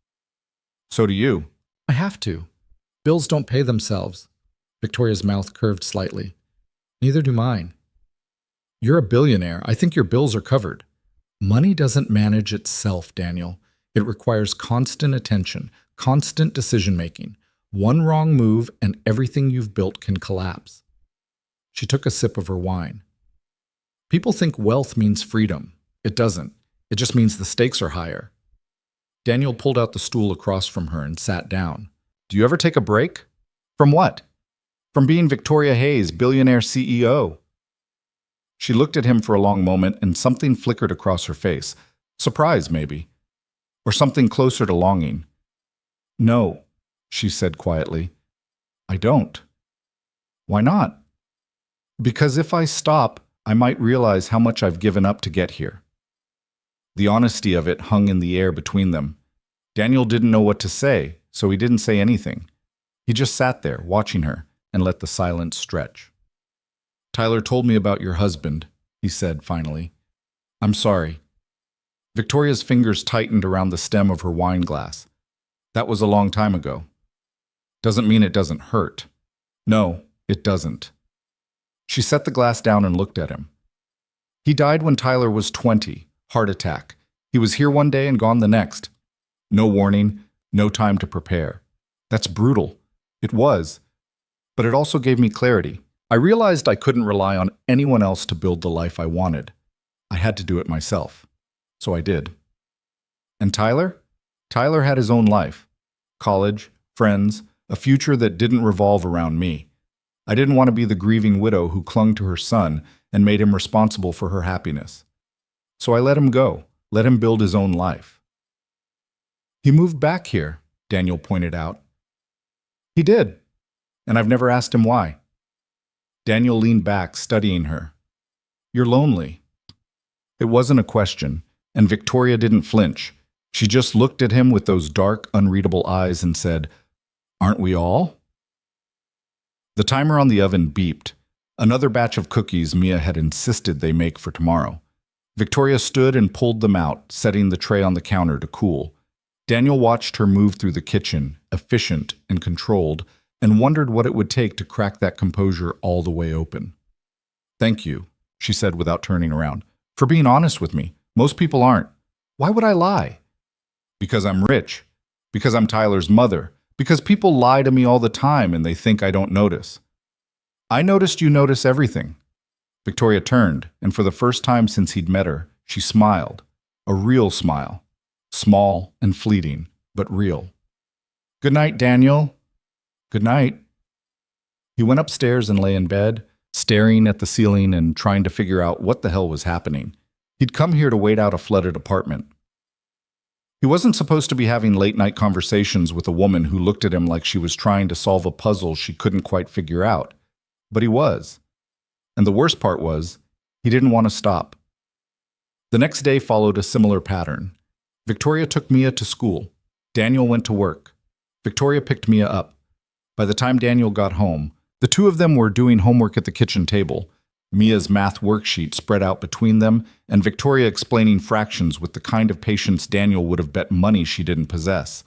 "So do you." "I have to. Bills don't pay themselves." Victoria's mouth curved slightly. "Neither do mine." "You're a billionaire. I think your bills are covered." "Money doesn't manage itself, Daniel. It requires constant attention, constant decision-making. One wrong move and everything you've built can collapse." She took a sip of her wine. "People think wealth means freedom. It doesn't. It just means the stakes are higher." Daniel pulled out the stool across from her and sat down. "Do you ever take a break?" "From what?" "From being Victoria Hayes, billionaire CEO." She looked at him for a long moment and something flickered across her face. Surprise, maybe. Or something closer to longing. "No," she said quietly. "I don't." "Why not?" "Because if I stop, I might realize how much I've given up to get here." The honesty of it hung in the air between them. Daniel didn't know what to say, so he didn't say anything. He just sat there, watching her, and let the silence stretch. "Tyler told me about your husband," he said finally. "I'm sorry." Victoria's fingers tightened around the stem of her wine glass. "That was a long time ago." "Doesn't mean it doesn't hurt." "No, it doesn't." She set the glass down and looked at him. "He died when Tyler was 20, heart attack. He was here one day and gone the next. No warning, no time to prepare. That's brutal." It was. But it also gave me clarity. I realized I couldn't rely on anyone else to build the life I wanted. I had to do it myself. So I did. And Tyler? Tyler had his own life. College, friends, a future that didn't revolve around me. I didn't want to be the grieving widow who clung to her son and made him responsible for her happiness. So I let him go, let him build his own life. "He moved back here," Daniel pointed out. "He did, and I've never asked him why." Daniel leaned back, studying her. "You're lonely." It wasn't a question, and Victoria didn't flinch. She just looked at him with those dark, unreadable eyes and said, "Aren't we all?" The timer on the oven beeped. Another batch of cookies Mia had insisted they make for tomorrow. Victoria stood and pulled them out, setting the tray on the counter to cool. Daniel watched her move through the kitchen, efficient, and controlled, and wondered what it would take to crack that composure all the way open. "Thank you," she said without turning around, "for being honest with me. Most people aren't. Why would I lie? Because I'm rich. Because I'm Tyler's mother. Because people lie to me all the time and they think I don't notice. I noticed you notice everything." Victoria turned, and for the first time since he'd met her, she smiled. A real smile. Small and fleeting, but real. "Good night, Daniel." "Good night." He went upstairs and lay in bed, staring at the ceiling and trying to figure out what the hell was happening. He'd come here to wait out a flooded apartment. He wasn't supposed to be having late-night conversations with a woman who looked at him like she was trying to solve a puzzle she couldn't quite figure out. But he was. And the worst part was, he didn't want to stop. The next day followed a similar pattern. Victoria took Mia to school. Daniel went to work. Victoria picked Mia up. By the time Daniel got home, the two of them were doing homework at the kitchen table, Mia's math worksheet spread out between them, and Victoria explaining fractions with the kind of patience Daniel would have bet money she didn't possess.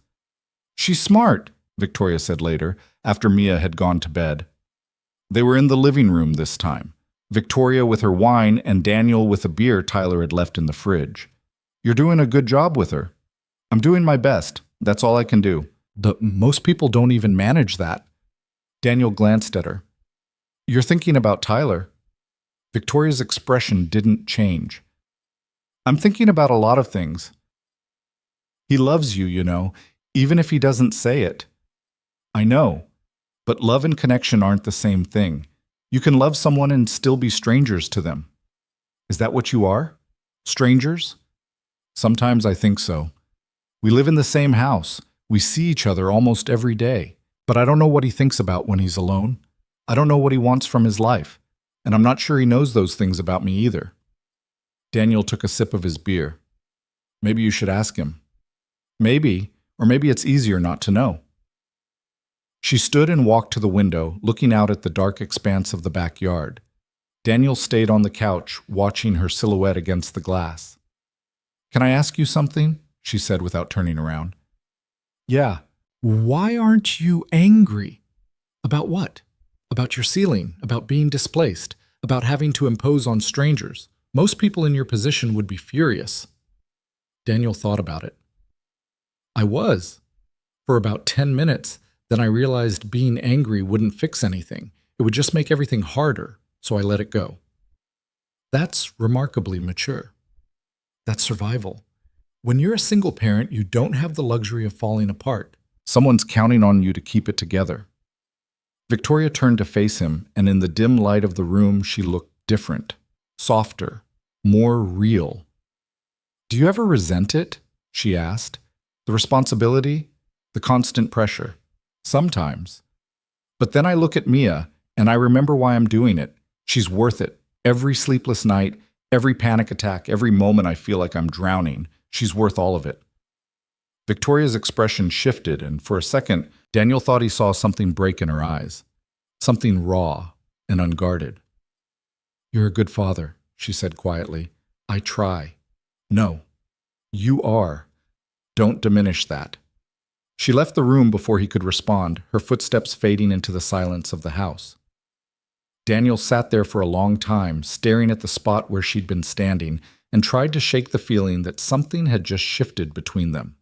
"She's smart," Victoria said later, after Mia had gone to bed. They were in the living room this time, Victoria with her wine and Daniel with a beer Tyler had left in the fridge. "You're doing a good job with her." "I'm doing my best. That's all I can do." Most people don't even manage that." Daniel glanced at her. "You're thinking about Tyler." Victoria's expression didn't change. "I'm thinking about a lot of things. He loves you, you know, even if he doesn't say it." "I know, but love and connection aren't the same thing. You can love someone and still be strangers to them." "Is that what you are? Strangers?" "Sometimes I think so. We live in the same house. We see each other almost every day, but I don't know what he thinks about when he's alone. I don't know what he wants from his life, and I'm not sure he knows those things about me either." Daniel took a sip of his beer. "Maybe you should ask him." "Maybe, or maybe it's easier not to know." She stood and walked to the window, looking out at the dark expanse of the backyard. Daniel stayed on the couch, watching her silhouette against the glass. "Can I ask you something?" she said without turning around. "Yeah. Why aren't you angry?" "About what?" "About your ceiling, about being displaced, about having to impose on strangers. Most people in your position would be furious." Daniel thought about it. "I was. For about 10 minutes, then I realized being angry wouldn't fix anything. It would just make everything harder, so I let it go." "That's remarkably mature. That's survival. When you're a single parent, you don't have the luxury of falling apart. Someone's counting on you to keep it together." Victoria turned to face him, and in the dim light of the room, she looked different, softer, more real. "Do you ever resent it?" she asked. "The responsibility, the constant pressure?" "Sometimes. But then I look at Mia, and I remember why I'm doing it. She's worth it. Every sleepless night, every panic attack, every moment I feel like I'm drowning, she's worth all of it." Victoria's expression shifted, and for a second, Daniel thought he saw something break in her eyes. Something raw and unguarded. "You're a good father," she said quietly. "I try." "No, you are. Don't diminish that." She left the room before he could respond, her footsteps fading into the silence of the house. Daniel sat there for a long time, staring at the spot where she'd been standing, and tried to shake the feeling that something had just shifted between them.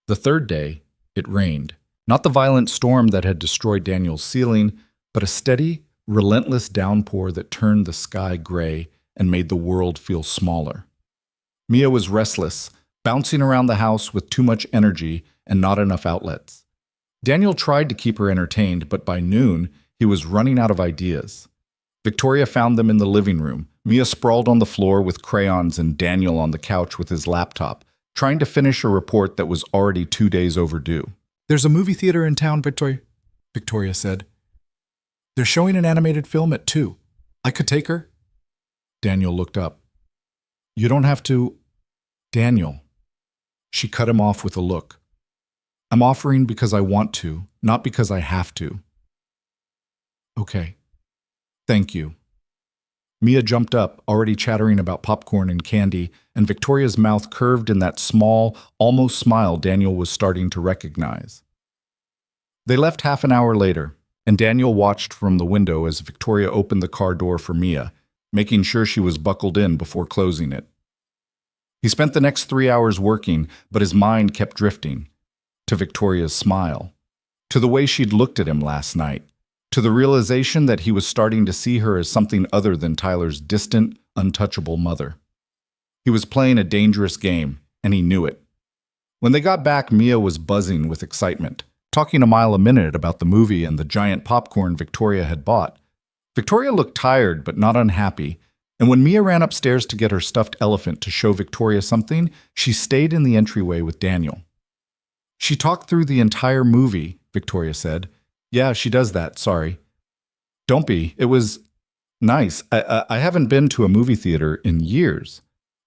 The third day, it rained. Not the violent storm that had destroyed Daniel's ceiling, but a steady, relentless downpour that turned the sky gray and made the world feel smaller. Mia was restless, bouncing around the house with too much energy and not enough outlets. Daniel tried to keep her entertained, but by noon, he was running out of ideas. Victoria found them in the living room, Mia sprawled on the floor with crayons and Daniel on the couch with his laptop, trying to finish a report that was already 2 days overdue. "There's a movie theater in town, Victoria said. "They're showing an animated film at 2. I could take her." Daniel looked up. "You don't have to—" "Daniel." She cut him off with a look. "I'm offering because I want to, not because I have to." "Okay. Thank you." Mia jumped up, already chattering about popcorn and candy, and Victoria's mouth curved in that small, almost smile Daniel was starting to recognize. They left half an hour later, and Daniel watched from the window as Victoria opened the car door for Mia, making sure she was buckled in before closing it. He spent the next 3 hours working, but his mind kept drifting. To Victoria's smile, to the way she'd looked at him last night, to the realization that he was starting to see her as something other than Tyler's distant, untouchable mother. He was playing a dangerous game, and he knew it. When they got back, Mia was buzzing with excitement, talking a mile a minute about the movie and the giant popcorn Victoria had bought. Victoria looked tired but not unhappy, and when Mia ran upstairs to get her stuffed elephant to show Victoria something, she stayed in the entryway with Daniel. She talked through the entire movie, Victoria said. Yeah, she does that, sorry. Don't be. It was nice. I haven't been to a movie theater in years.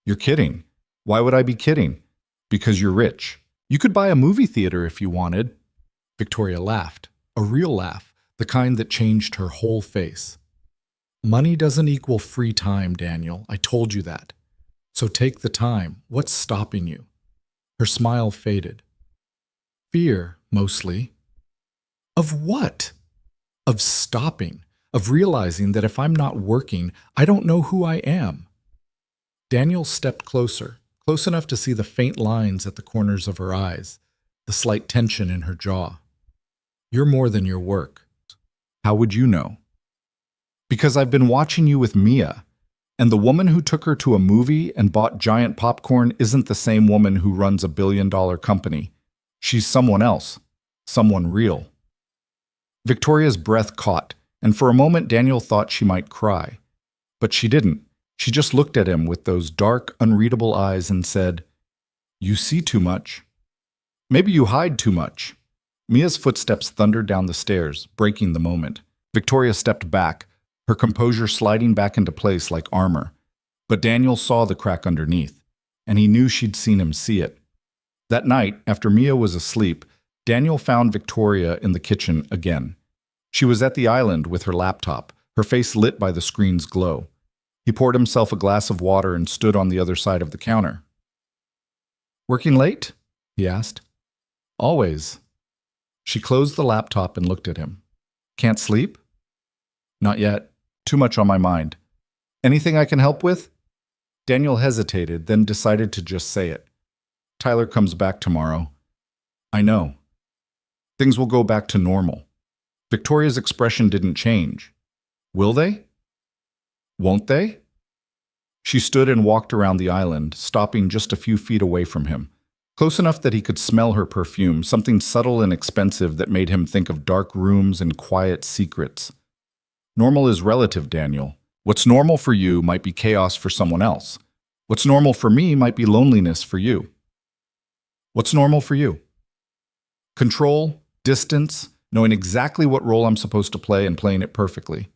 You're kidding. Why would I be kidding? Because you're rich. You could buy a movie theater if you wanted. Victoria laughed, a real laugh, the kind that changed her whole face. Money doesn't equal free time, Daniel. I told you that. So take the time. What's stopping you? Her smile faded. Fear, mostly. Of what? Of stopping, of realizing that if I'm not working, I don't know who I am. Daniel stepped closer, close enough to see the faint lines at the corners of her eyes, the slight tension in her jaw. You're more than your work. How would you know? Because I've been watching you with Mia, and the woman who took her to a movie and bought giant popcorn isn't the same woman who runs a billion-dollar company. She's someone else, someone real. Victoria's breath caught, and for a moment Daniel thought she might cry. But she didn't. She just looked at him with those dark, unreadable eyes and said, You see too much. Maybe you hide too much. Mia's footsteps thundered down the stairs, breaking the moment. Victoria stepped back, her composure sliding back into place like armor. But Daniel saw the crack underneath, and he knew she'd seen him see it. That night, after Mia was asleep, Daniel found Victoria in the kitchen again. She was at the island with her laptop, her face lit by the screen's glow. He poured himself a glass of water and stood on the other side of the counter. Working late? He asked. Always. She closed the laptop and looked at him. Can't sleep? Not yet. Too much on my mind. Anything I can help with? Daniel hesitated, then decided to just say it. Tyler comes back tomorrow. I know. Things will go back to normal. Victoria's expression didn't change. Will they? Won't they? She stood and walked around the island, stopping just a few feet away from him, close enough that he could smell her perfume, something subtle and expensive that made him think of dark rooms and quiet secrets. Normal is relative, Daniel. What's normal for you might be chaos for someone else. What's normal for me might be loneliness for you. What's normal for you? Control, distance, knowing exactly what role I'm supposed to play and playing it perfectly.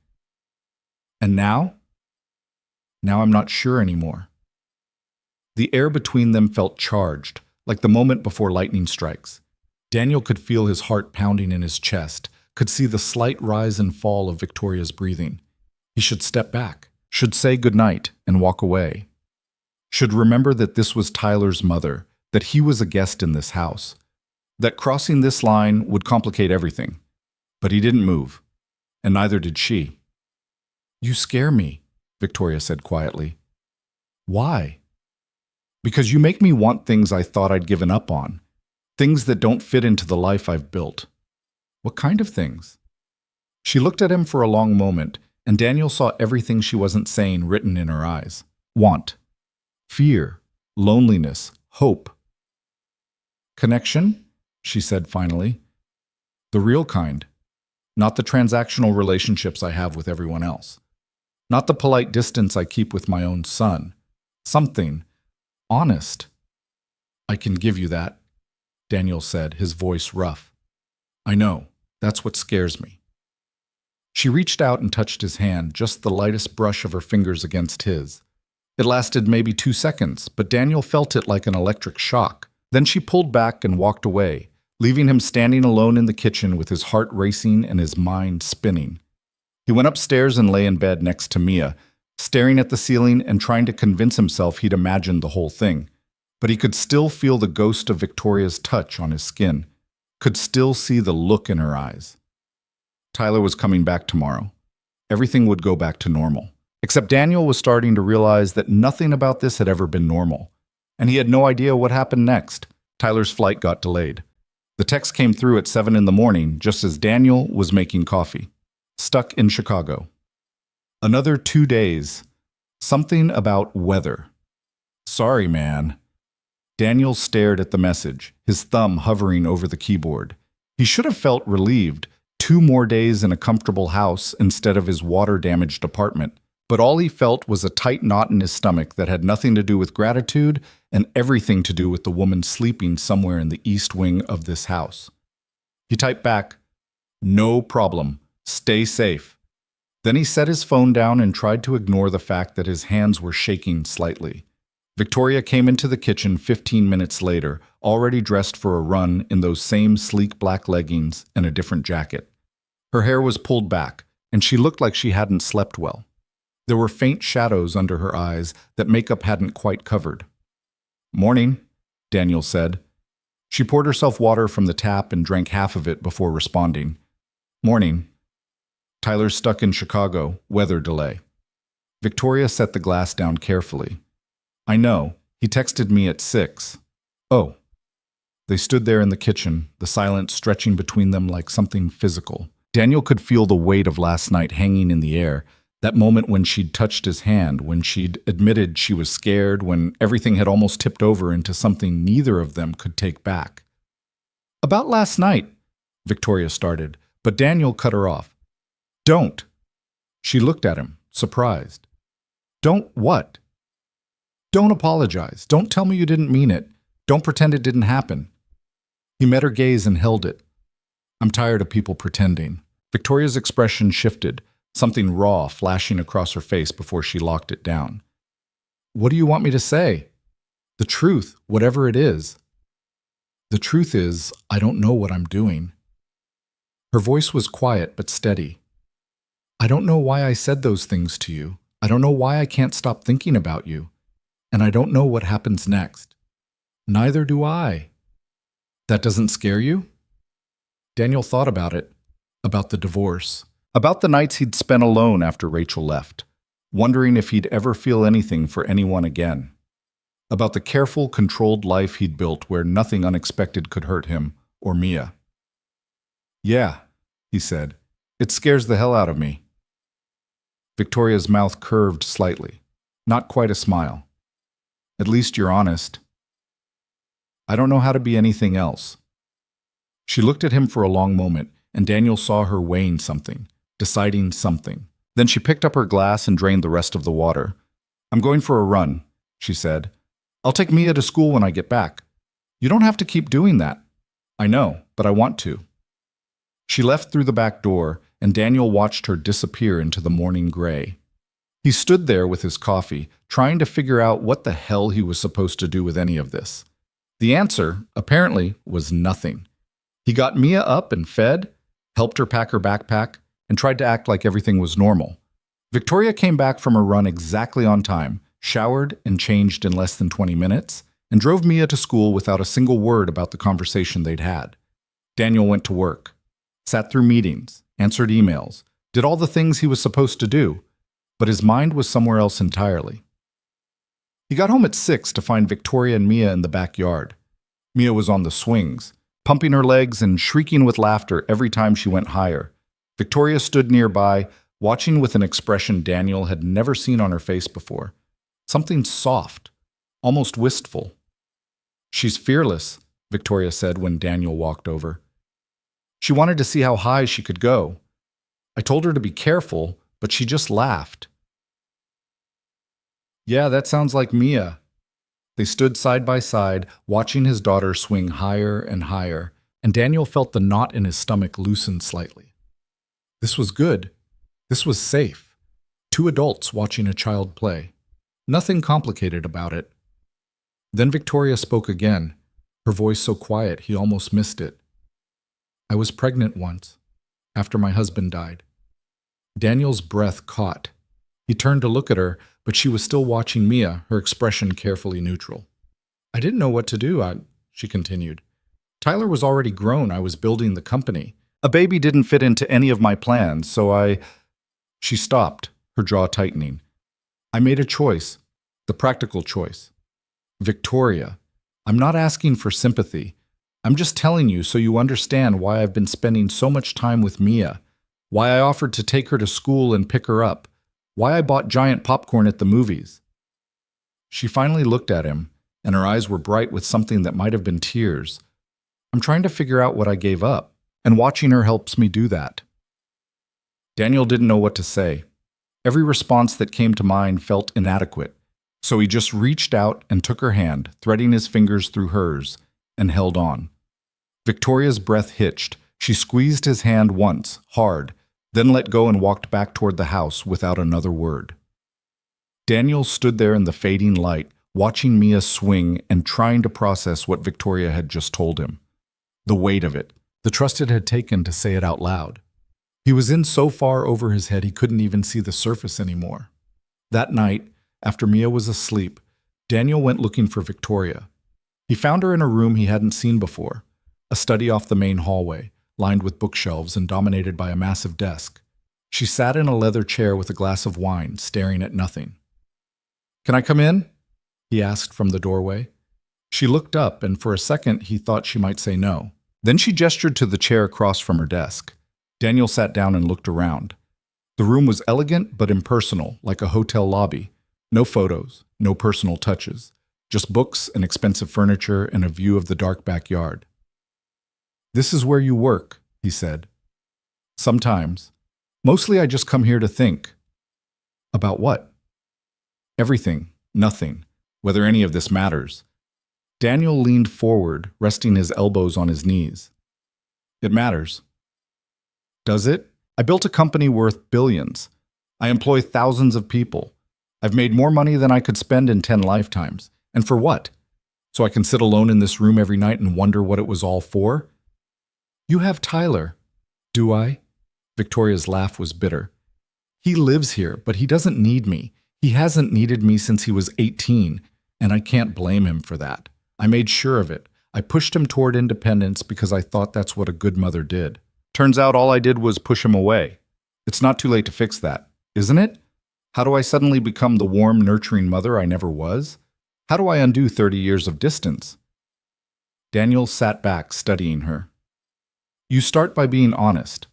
And now? Now I'm not sure anymore. The air between them felt charged, like the moment before lightning strikes. Daniel could feel his heart pounding in his chest, could see the slight rise and fall of Victoria's breathing. He should step back, should say goodnight and walk away. Should remember that this was Tyler's mother, that he was a guest in this house, that crossing this line would complicate everything. But he didn't move, and neither did she. You scare me, Victoria said quietly. Why? Because you make me want things I thought I'd given up on, things that don't fit into the life I've built. What kind of things? She looked at him for a long moment, and Daniel saw everything she wasn't saying written in her eyes. Want, fear, loneliness, hope. Connection, she said finally. The real kind, not the transactional relationships I have with everyone else. Not the polite distance I keep with my own son. Something honest. I can give you that, Daniel said, his voice rough. I know, that's what scares me. She reached out and touched his hand, just the lightest brush of her fingers against his. It lasted maybe 2 seconds, but Daniel felt it like an electric shock. Then she pulled back and walked away, leaving him standing alone in the kitchen with his heart racing and his mind spinning. He went upstairs and lay in bed next to Mia, staring at the ceiling and trying to convince himself he'd imagined the whole thing. But he could still feel the ghost of Victoria's touch on his skin. could still see the look in her eyes. Tyler was coming back tomorrow. Everything would go back to normal. Except Daniel was starting to realize that nothing about this had ever been normal. And he had no idea what happened next. Tyler's flight got delayed. The text came through at 7 in the morning, just as Daniel was making coffee. Stuck in Chicago. Another 2 days. Something about weather. Sorry, man. Daniel stared at the message, his thumb hovering over the keyboard. He should have felt relieved. 2 more days in a comfortable house instead of his water-damaged apartment. But all he felt was a tight knot in his stomach that had nothing to do with gratitude and everything to do with the woman sleeping somewhere in the east wing of this house. He typed back, "No problem. Stay safe." Then he set his phone down and tried to ignore the fact that his hands were shaking slightly. Victoria came into the kitchen 15 minutes later, already dressed for a run in those same sleek black leggings and a different jacket. Her hair was pulled back, and she looked like she hadn't slept well. There were faint shadows under her eyes that makeup hadn't quite covered. "Morning," Daniel said. She poured herself water from the tap and drank half of it before responding. "Morning." Tyler's stuck in Chicago, weather delay. Victoria set the glass down carefully. "I know. He texted me at 6. "Oh." They stood there in the kitchen, the silence stretching between them like something physical. Daniel could feel the weight of last night hanging in the air, that moment when she'd touched his hand, when she'd admitted she was scared, when everything had almost tipped over into something neither of them could take back. "About last night," Victoria started, but Daniel cut her off. "Don't." She looked at him, surprised. "Don't what?" "Don't apologize. Don't tell me you didn't mean it. Don't pretend it didn't happen." He met her gaze and held it. "I'm tired of people pretending." Victoria's expression shifted, something raw flashing across her face before she locked it down. "What do you want me to say?" "The truth, whatever it is." "The truth is, I don't know what I'm doing." Her voice was quiet but steady. "I don't know why I said those things to you. I don't know why I can't stop thinking about you. And I don't know what happens next." "Neither do I." "That doesn't scare you?" Daniel thought about it, about the divorce, about the nights he'd spent alone after Rachel left, wondering if he'd ever feel anything for anyone again, about the careful, controlled life he'd built where nothing unexpected could hurt him or Mia. "Yeah," he said, "it scares the hell out of me." Victoria's mouth curved slightly, not quite a smile. "At least you're honest." "I don't know how to be anything else." She looked at him for a long moment, and Daniel saw her weighing something, deciding something. Then she picked up her glass and drained the rest of the water. "I'm going for a run," she said. "I'll take Mia to school when I get back." "You don't have to keep doing that." "I know, but I want to." She left through the back door, and Daniel watched her disappear into the morning gray. He stood there with his coffee, trying to figure out what the hell he was supposed to do with any of this. The answer, apparently, was nothing. He got Mia up and fed, helped her pack her backpack, and tried to act like everything was normal. Victoria came back from her run exactly on time, showered and changed in less than 20 minutes, and drove Mia to school without a single word about the conversation they'd had. Daniel went to work, sat through meetings, answered emails, did all the things he was supposed to do, but his mind was somewhere else entirely. He got home at 6 to find Victoria and Mia in the backyard. Mia was on the swings, pumping her legs and shrieking with laughter every time she went higher. Victoria stood nearby, watching with an expression Daniel had never seen on her face before. Something soft, almost wistful. "She's fearless," Victoria said when Daniel walked over. "She wanted to see how high she could go. I told her to be careful, but she just laughed." "Yeah, that sounds like Mia." They stood side by side, watching his daughter swing higher and higher, and Daniel felt the knot in his stomach loosen slightly. This was good. This was safe. 2 adults watching a child play. Nothing complicated about it. Then Victoria spoke again, her voice so quiet he almost missed it. "I was pregnant once, after my husband died." Daniel's breath caught. He turned to look at her, but she was still watching Mia, her expression carefully neutral. "I didn't know what to do," she continued. Tyler was already grown. I was building the company. A baby didn't fit into any of my plans, so I... She stopped, her jaw tightening. I made a choice, the practical choice. Victoria, I'm not asking for sympathy. I'm just telling you so you understand why I've been spending so much time with Mia, why I offered to take her to school and pick her up, why I bought giant popcorn at the movies. She finally looked at him, and her eyes were bright with something that might have been tears. I'm trying to figure out what I gave up, and watching her helps me do that. Daniel didn't know what to say. Every response that came to mind felt inadequate, so he just reached out and took her hand, threading his fingers through hers, and held on. Victoria's breath hitched. She squeezed his hand once, hard, then let go and walked back toward the house without another word. Daniel stood there in the fading light, watching Mia swing and trying to process what Victoria had just told him. The weight of it, the trust it had taken to say it out loud. He was in so far over his head he couldn't even see the surface anymore. That night, after Mia was asleep, Daniel went looking for Victoria. He found her in a room he hadn't seen before, a study off the main hallway, lined with bookshelves and dominated by a massive desk. She sat in a leather chair with a glass of wine, staring at nothing. "Can I come in?" he asked from the doorway. She looked up, and for a second he thought she might say no. Then she gestured to the chair across from her desk. Daniel sat down and looked around. The room was elegant but impersonal, like a hotel lobby. No photos, no personal touches, just books and expensive furniture and a view of the dark backyard. "This is where you work," he said. "Sometimes. Mostly I just come here to think." "About what?" "Everything, nothing, whether any of this matters." Daniel leaned forward, resting his elbows on his knees. "It matters." "Does it? I built a company worth billions. I employ thousands of people. I've made more money than I could spend in 10 lifetimes. And for what? So I can sit alone in this room every night and wonder what it was all for?" "You have Tyler." "Do I?" Victoria's laugh was bitter. "He lives here, but he doesn't need me. He hasn't needed me since he was 18, and I can't blame him for that. I made sure of it. I pushed him toward independence because I thought that's what a good mother did. Turns out all I did was push him away. It's not too late to fix that, isn't it? How do I suddenly become the warm, nurturing mother I never was? How do I undo 30 years of distance?" Daniel sat back, studying her. "You start by being honest,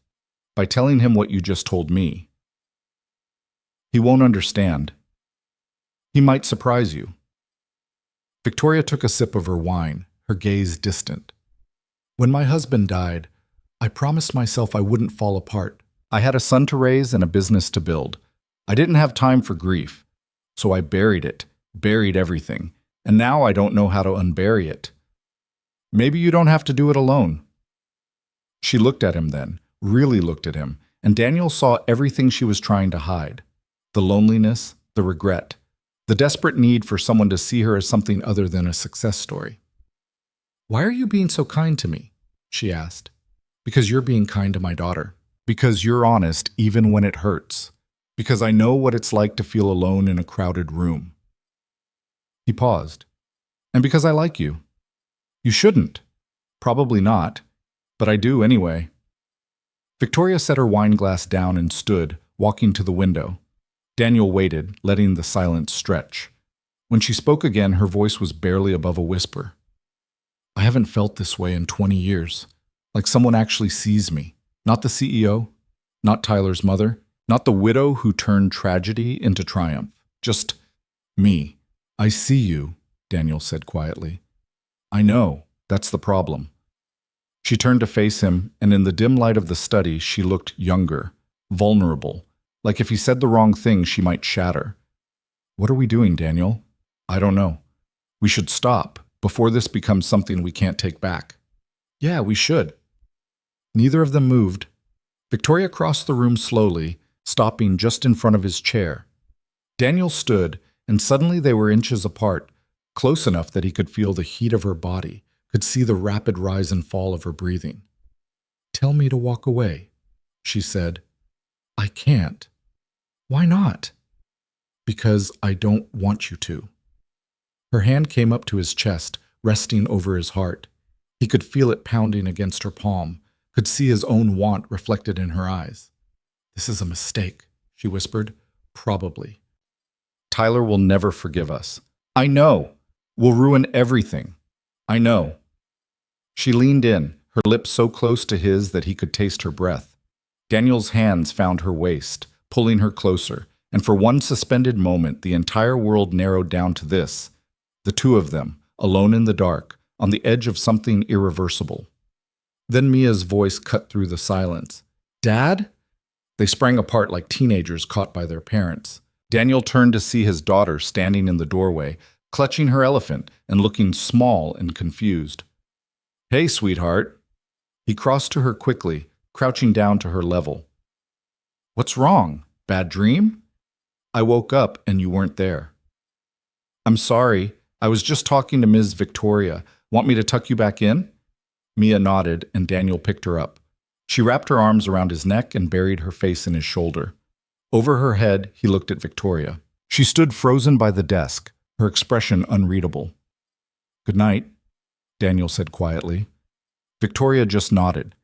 by telling him what you just told me. He won't understand. He might surprise you." Victoria took a sip of her wine, her gaze distant. "When my husband died, I promised myself I wouldn't fall apart. I had a son to raise and a business to build. I didn't have time for grief, so I buried it, buried everything, and now I don't know how to unbury it. Maybe you don't have to do it alone." She looked at him then, really looked at him, and Daniel saw everything she was trying to hide. The loneliness, the regret, the desperate need for someone to see her as something other than a success story. "Why are you being so kind to me?" she asked. "Because you're being kind to my daughter. Because you're honest even when it hurts. Because I know what it's like to feel alone in a crowded room." He paused. "And because I like you. You shouldn't. Probably not. But I do anyway." Victoria set her wine glass down and stood, walking to the window. Daniel waited, letting the silence stretch. When she spoke again, her voice was barely above a whisper. "I haven't felt this way in 20 years. Like someone actually sees me. Not the CEO, not Tyler's mother, not the widow who turned tragedy into triumph. Just me." "I see you," Daniel said quietly. "I know. That's the problem." She turned to face him, and in the dim light of the study, she looked younger, vulnerable, like if he said the wrong thing, she might shatter. "What are we doing, Daniel?" "I don't know. We should stop, before this becomes something we can't take back." "Yeah, we should." Neither of them moved. Victoria crossed the room slowly, stopping just in front of his chair. Daniel stood, and suddenly they were inches apart, close enough that he could feel the heat of her body, could see the rapid rise and fall of her breathing. "Tell me to walk away," she said. "I can't." "Why not?" "Because I don't want you to." Her hand came up to his chest, resting over his heart. He could feel it pounding against her palm, could see his own want reflected in her eyes. "This is a mistake," she whispered. "Probably. Tyler will never forgive us. I know. We'll ruin everything. I know." She leaned in, her lips so close to his that he could taste her breath. Daniel's hands found her waist, pulling her closer, and for one suspended moment the entire world narrowed down to this: the two of them, alone in the dark, on the edge of something irreversible. Then Mia's voice cut through the silence. "Dad?" They sprang apart like teenagers caught by their parents. Daniel turned to see his daughter standing in the doorway, clutching her elephant and looking small and confused. "Hey, sweetheart." He crossed to her quickly, crouching down to her level. "What's wrong? Bad dream?" "I woke up and you weren't there." "I'm sorry. I was just talking to Ms. Victoria. Want me to tuck you back in?" Mia nodded, and Daniel picked her up. She wrapped her arms around his neck and buried her face in his shoulder. Over her head, he looked at Victoria. She stood frozen by the desk, her expression unreadable. "Good night," Daniel said quietly. Victoria just nodded.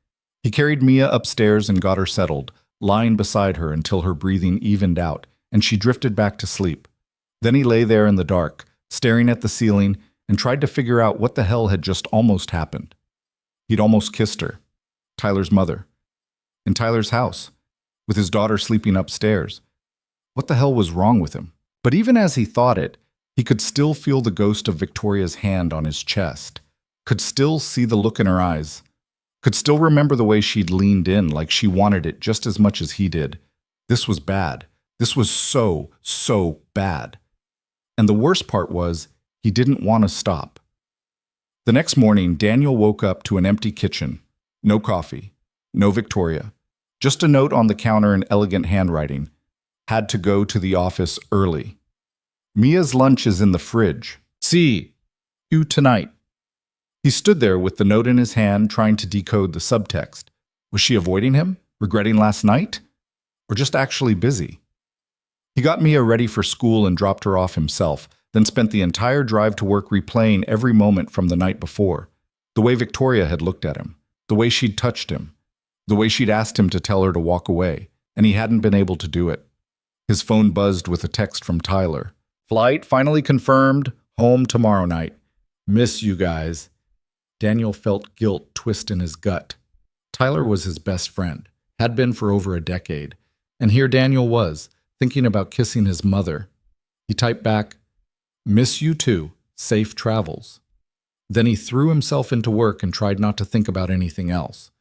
He carried Mia upstairs and got her settled, lying beside her until her breathing evened out and she drifted back to sleep. Then he lay there in the dark, staring at the ceiling, and tried to figure out what the hell had just almost happened. He'd almost kissed her, Tyler's mother, in Tyler's house, with his daughter sleeping upstairs. What the hell was wrong with him? But even as he thought it, he could still feel the ghost of Victoria's hand on his chest, could still see the look in her eyes, could still remember the way she'd leaned in like she wanted it just as much as he did. This was bad. This was so, so bad. And the worst part was, he didn't want to stop. The next morning, Daniel woke up to an empty kitchen. No coffee. No Victoria. Just a note on the counter in elegant handwriting. Had to go to the office early. Mia's lunch is in the fridge. See you tonight. He stood there with the note in his hand, trying to decode the subtext. Was she avoiding him? Regretting last night? Or just actually busy? He got Mia ready for school and dropped her off himself, then spent the entire drive to work replaying every moment from the night before. The way Victoria had looked at him. The way she'd touched him. The way she'd asked him to tell her to walk away, and he hadn't been able to do it. His phone buzzed with a text from Tyler. "Flight finally confirmed. Home tomorrow night. Miss you guys." Daniel felt guilt twist in his gut. Tyler was his best friend, had been for over a decade, and here Daniel was, thinking about kissing his mother. He typed back, "Miss you too. Safe travels." Then he threw himself into work and tried not to think about anything else.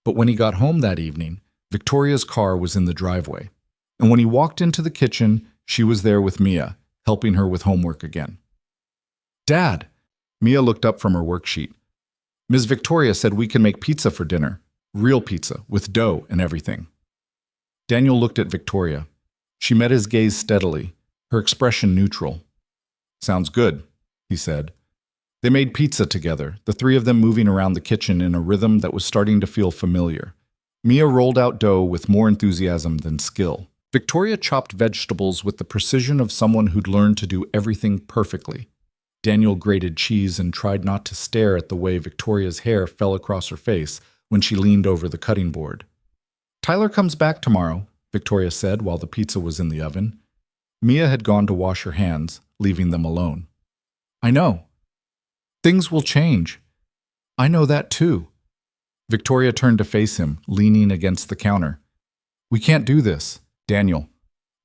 But when he got home that evening, Victoria's car was in the driveway. And when he walked into the kitchen, she was there with Mia, helping her with homework again. "Dad!" Mia looked up from her worksheet. "Ms. Victoria said we can make pizza for dinner. Real pizza, with dough and everything." Daniel looked at Victoria. She met his gaze steadily, her expression neutral. "Sounds good," he said. They made pizza together, the three of them moving around the kitchen in a rhythm that was starting to feel familiar. Mia rolled out dough with more enthusiasm than skill. Victoria chopped vegetables with the precision of someone who'd learned to do everything perfectly. Daniel grated cheese and tried not to stare at the way Victoria's hair fell across her face when she leaned over the cutting board. "Tyler comes back tomorrow," Victoria said while the pizza was in the oven. Mia had gone to wash her hands, leaving them alone. "I know. Things will change. I know that too." Victoria turned to face him, leaning against the counter. "We can't do this, Daniel.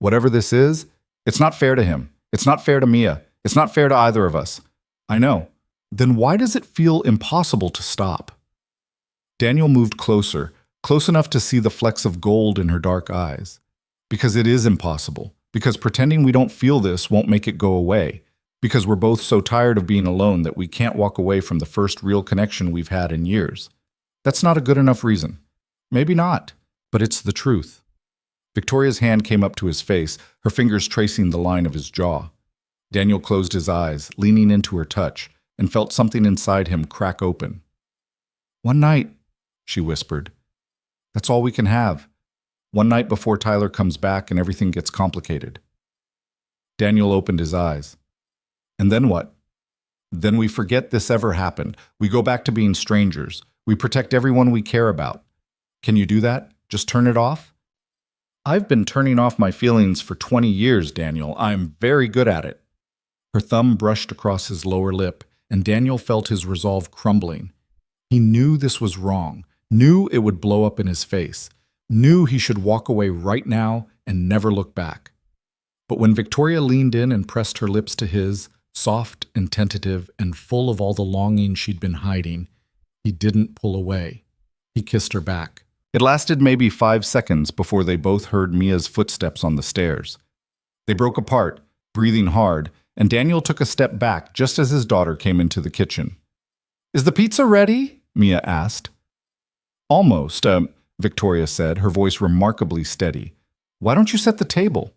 Whatever this is, it's not fair to him. It's not fair to Mia. It's not fair to either of us. I know. Then why does it feel impossible to stop?" Daniel moved closer, close enough to see the flecks of gold in her dark eyes. "Because it is impossible. Because pretending we don't feel this won't make it go away. Because we're both so tired of being alone that we can't walk away from the first real connection we've had in years. That's not a good enough reason. Maybe not, but it's the truth." Victoria's hand came up to his face, her fingers tracing the line of his jaw. Daniel closed his eyes, leaning into her touch, and felt something inside him crack open. "One night," she whispered. "That's all we can have. One night before Tyler comes back and everything gets complicated." Daniel opened his eyes. "And then what?" Then we forget this ever happened. We go back to being strangers. We protect everyone we care about. Can you do that? Just turn it off? I've been turning off my feelings for 20 years, Daniel. I'm very good at it. Her thumb brushed across his lower lip, and Daniel felt his resolve crumbling. He knew this was wrong, knew it would blow up in his face, knew he should walk away right now and never look back. But when Victoria leaned in and pressed her lips to his, soft and tentative and full of all the longing she'd been hiding, he didn't pull away. He kissed her back. It lasted maybe 5 seconds before they both heard Mia's footsteps on the stairs. They broke apart, breathing hard, and Daniel took a step back just as his daughter came into the kitchen. "Is the pizza ready?" Mia asked. "Almost," Victoria said, her voice remarkably steady. "Why don't you set the table?"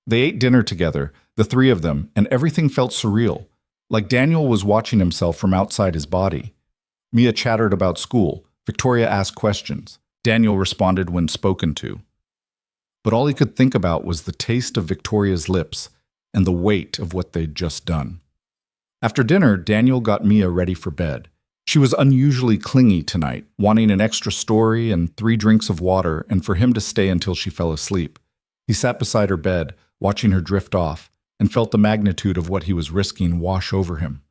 They ate dinner together, the three of them, and everything felt surreal, like Daniel was watching himself from outside his body. Mia chattered about school. Victoria asked questions. Daniel responded when spoken to. But all he could think about was the taste of Victoria's lips and the weight of what they'd just done. After dinner, Daniel got Mia ready for bed. She was unusually clingy tonight, wanting an extra story and 3 drinks of water and for him to stay until she fell asleep. He sat beside her bed, watching her drift off, and felt the magnitude of what he was risking wash over him.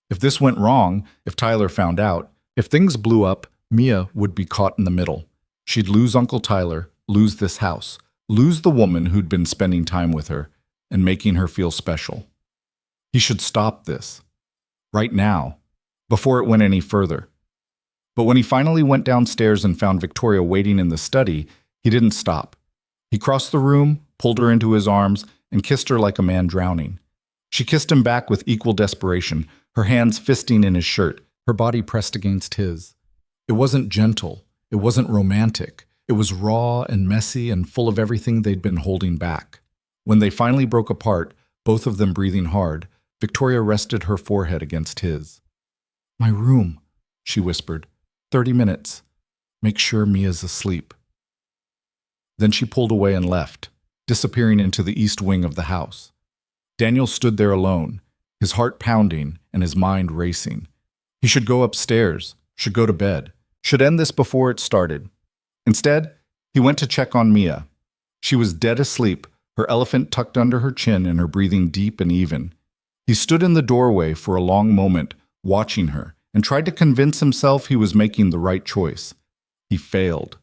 If this went wrong, if Tyler found out, if things blew up, Mia would be caught in the middle. She'd lose Uncle Tyler, lose this house, lose the woman who'd been spending time with her and making her feel special. He should stop this. Right now, before it went any further. But when he finally went downstairs and found Victoria waiting in the study, he didn't stop. He crossed the room, pulled her into his arms, and kissed her like a man drowning. She kissed him back with equal desperation, her hands fisting in his shirt, her body pressed against his. It wasn't gentle, it wasn't romantic, it was raw and messy and full of everything they'd been holding back. When they finally broke apart, both of them breathing hard, Victoria rested her forehead against his. "My room," she whispered. 30 minutes. Make sure Mia's asleep." Then she pulled away and left, disappearing into the east wing of the house. Daniel stood there alone, his heart pounding and his mind racing. He should go upstairs, should go to bed, should end this before it started. Instead, he went to check on Mia. She was dead asleep, her elephant tucked under her chin and her breathing deep and even. He stood in the doorway for a long moment, watching her, and tried to convince himself he was making the right choice. He failed.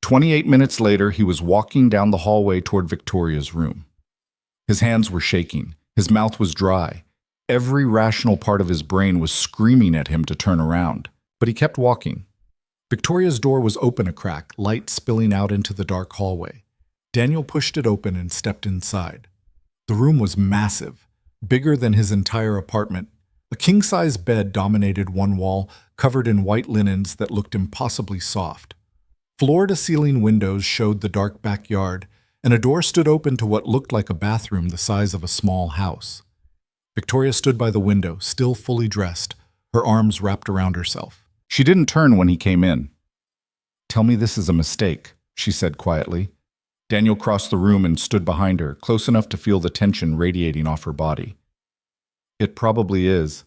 28 minutes later, he was walking down the hallway toward Victoria's room. His hands were shaking. His mouth was dry. Every rational part of his brain was screaming at him to turn around. But he kept walking. Victoria's door was open a crack, light spilling out into the dark hallway. Daniel pushed it open and stepped inside. The room was massive, bigger than his entire apartment. A king-size bed dominated one wall, covered in white linens that looked impossibly soft. Floor-to-ceiling windows showed the dark backyard, and a door stood open to what looked like a bathroom the size of a small house. Victoria stood by the window, still fully dressed, her arms wrapped around herself. She didn't turn when he came in. "Tell me this is a mistake," she said quietly. Daniel crossed the room and stood behind her, close enough to feel the tension radiating off her body. "It probably is.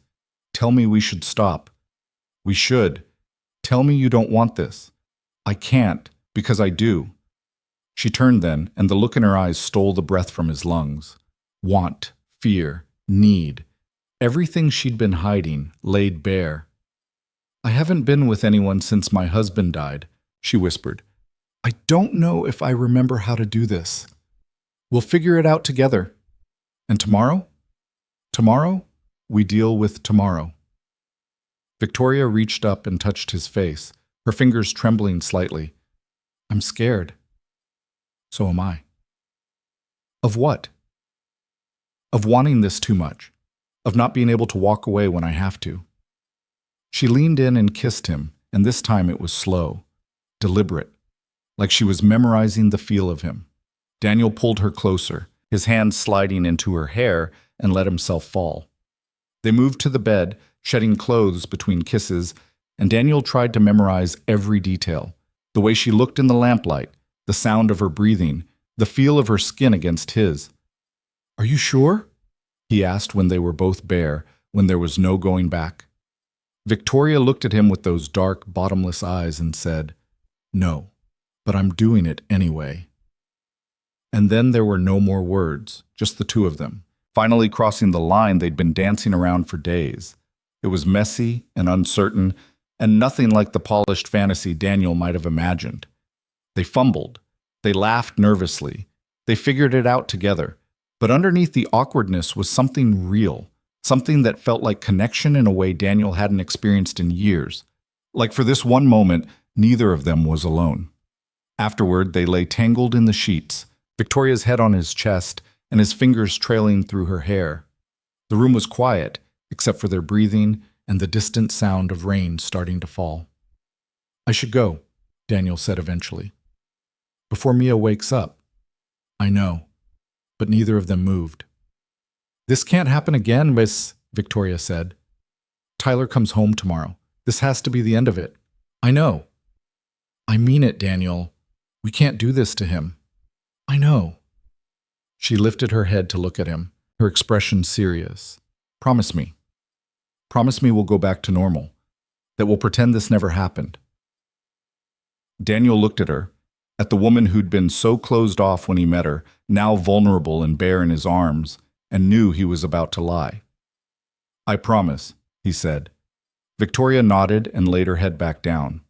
Tell me we should stop. We should. Tell me you don't want this. I can't, because I do." She turned then, and the look in her eyes stole the breath from his lungs. Want, fear, need. Everything she'd been hiding, laid bare. "I haven't been with anyone since my husband died," she whispered. "I don't know if I remember how to do this. We'll figure it out together. And tomorrow? Tomorrow, we deal with tomorrow." Victoria reached up and touched his face, her fingers trembling slightly. "I'm scared." "So am I." "Of what?" "Of wanting this too much. Of not being able to walk away when I have to." She leaned in and kissed him, and this time it was slow, deliberate, like she was memorizing the feel of him. Daniel pulled her closer, his hand sliding into her hair, and let himself fall. They moved to the bed, shedding clothes between kisses, and Daniel tried to memorize every detail. The way she looked in the lamplight, the sound of her breathing, the feel of her skin against his. "Are you sure?" he asked when they were both bare, when there was no going back. Victoria looked at him with those dark, bottomless eyes and said, "No, but I'm doing it anyway." And then there were no more words, just the two of them, finally crossing the line they'd been dancing around for days. It was messy and uncertain, and nothing like the polished fantasy Daniel might have imagined. They fumbled. They laughed nervously. They figured it out together. But underneath the awkwardness was something real, something that felt like connection in a way Daniel hadn't experienced in years. Like for this one moment, neither of them was alone. Afterward, they lay tangled in the sheets, Victoria's head on his chest and his fingers trailing through her hair. The room was quiet, except for their breathing and the distant sound of rain starting to fall. "I should go," Daniel said eventually. "Before Mia wakes up." "I know," but neither of them moved. "This can't happen again, Miss," Victoria said. "Tyler comes home tomorrow. This has to be the end of it." "I know." "I mean it, Daniel. We can't do this to him." "I know." She lifted her head to look at him, her expression serious. "Promise me. Promise me we'll go back to normal, that we'll pretend this never happened." Daniel looked at her, at the woman who'd been so closed off when he met her, now vulnerable and bare in his arms, and knew he was about to lie. "I promise," he said. Victoria nodded and laid her head back down.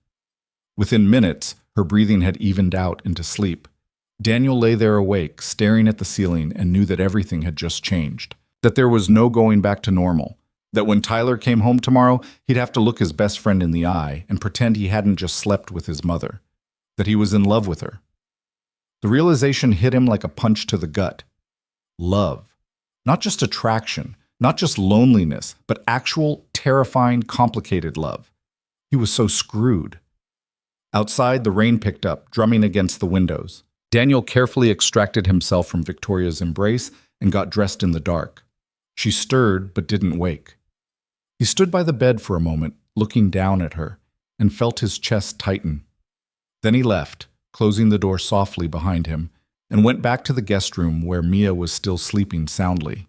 Within minutes, her breathing had evened out into sleep. Daniel lay there awake, staring at the ceiling, and knew that everything had just changed, that there was no going back to normal, that when Tyler came home tomorrow, he'd have to look his best friend in the eye and pretend he hadn't just slept with his mother, that he was in love with her. The realization hit him like a punch to the gut. Love. Not just attraction, not just loneliness, but actual, terrifying, complicated love. He was so screwed. Outside, the rain picked up, drumming against the windows. Daniel carefully extracted himself from Victoria's embrace and got dressed in the dark. She stirred but didn't wake. He stood by the bed for a moment, looking down at her, and felt his chest tighten. Then he left, closing the door softly behind him, and went back to the guest room where Mia was still sleeping soundly.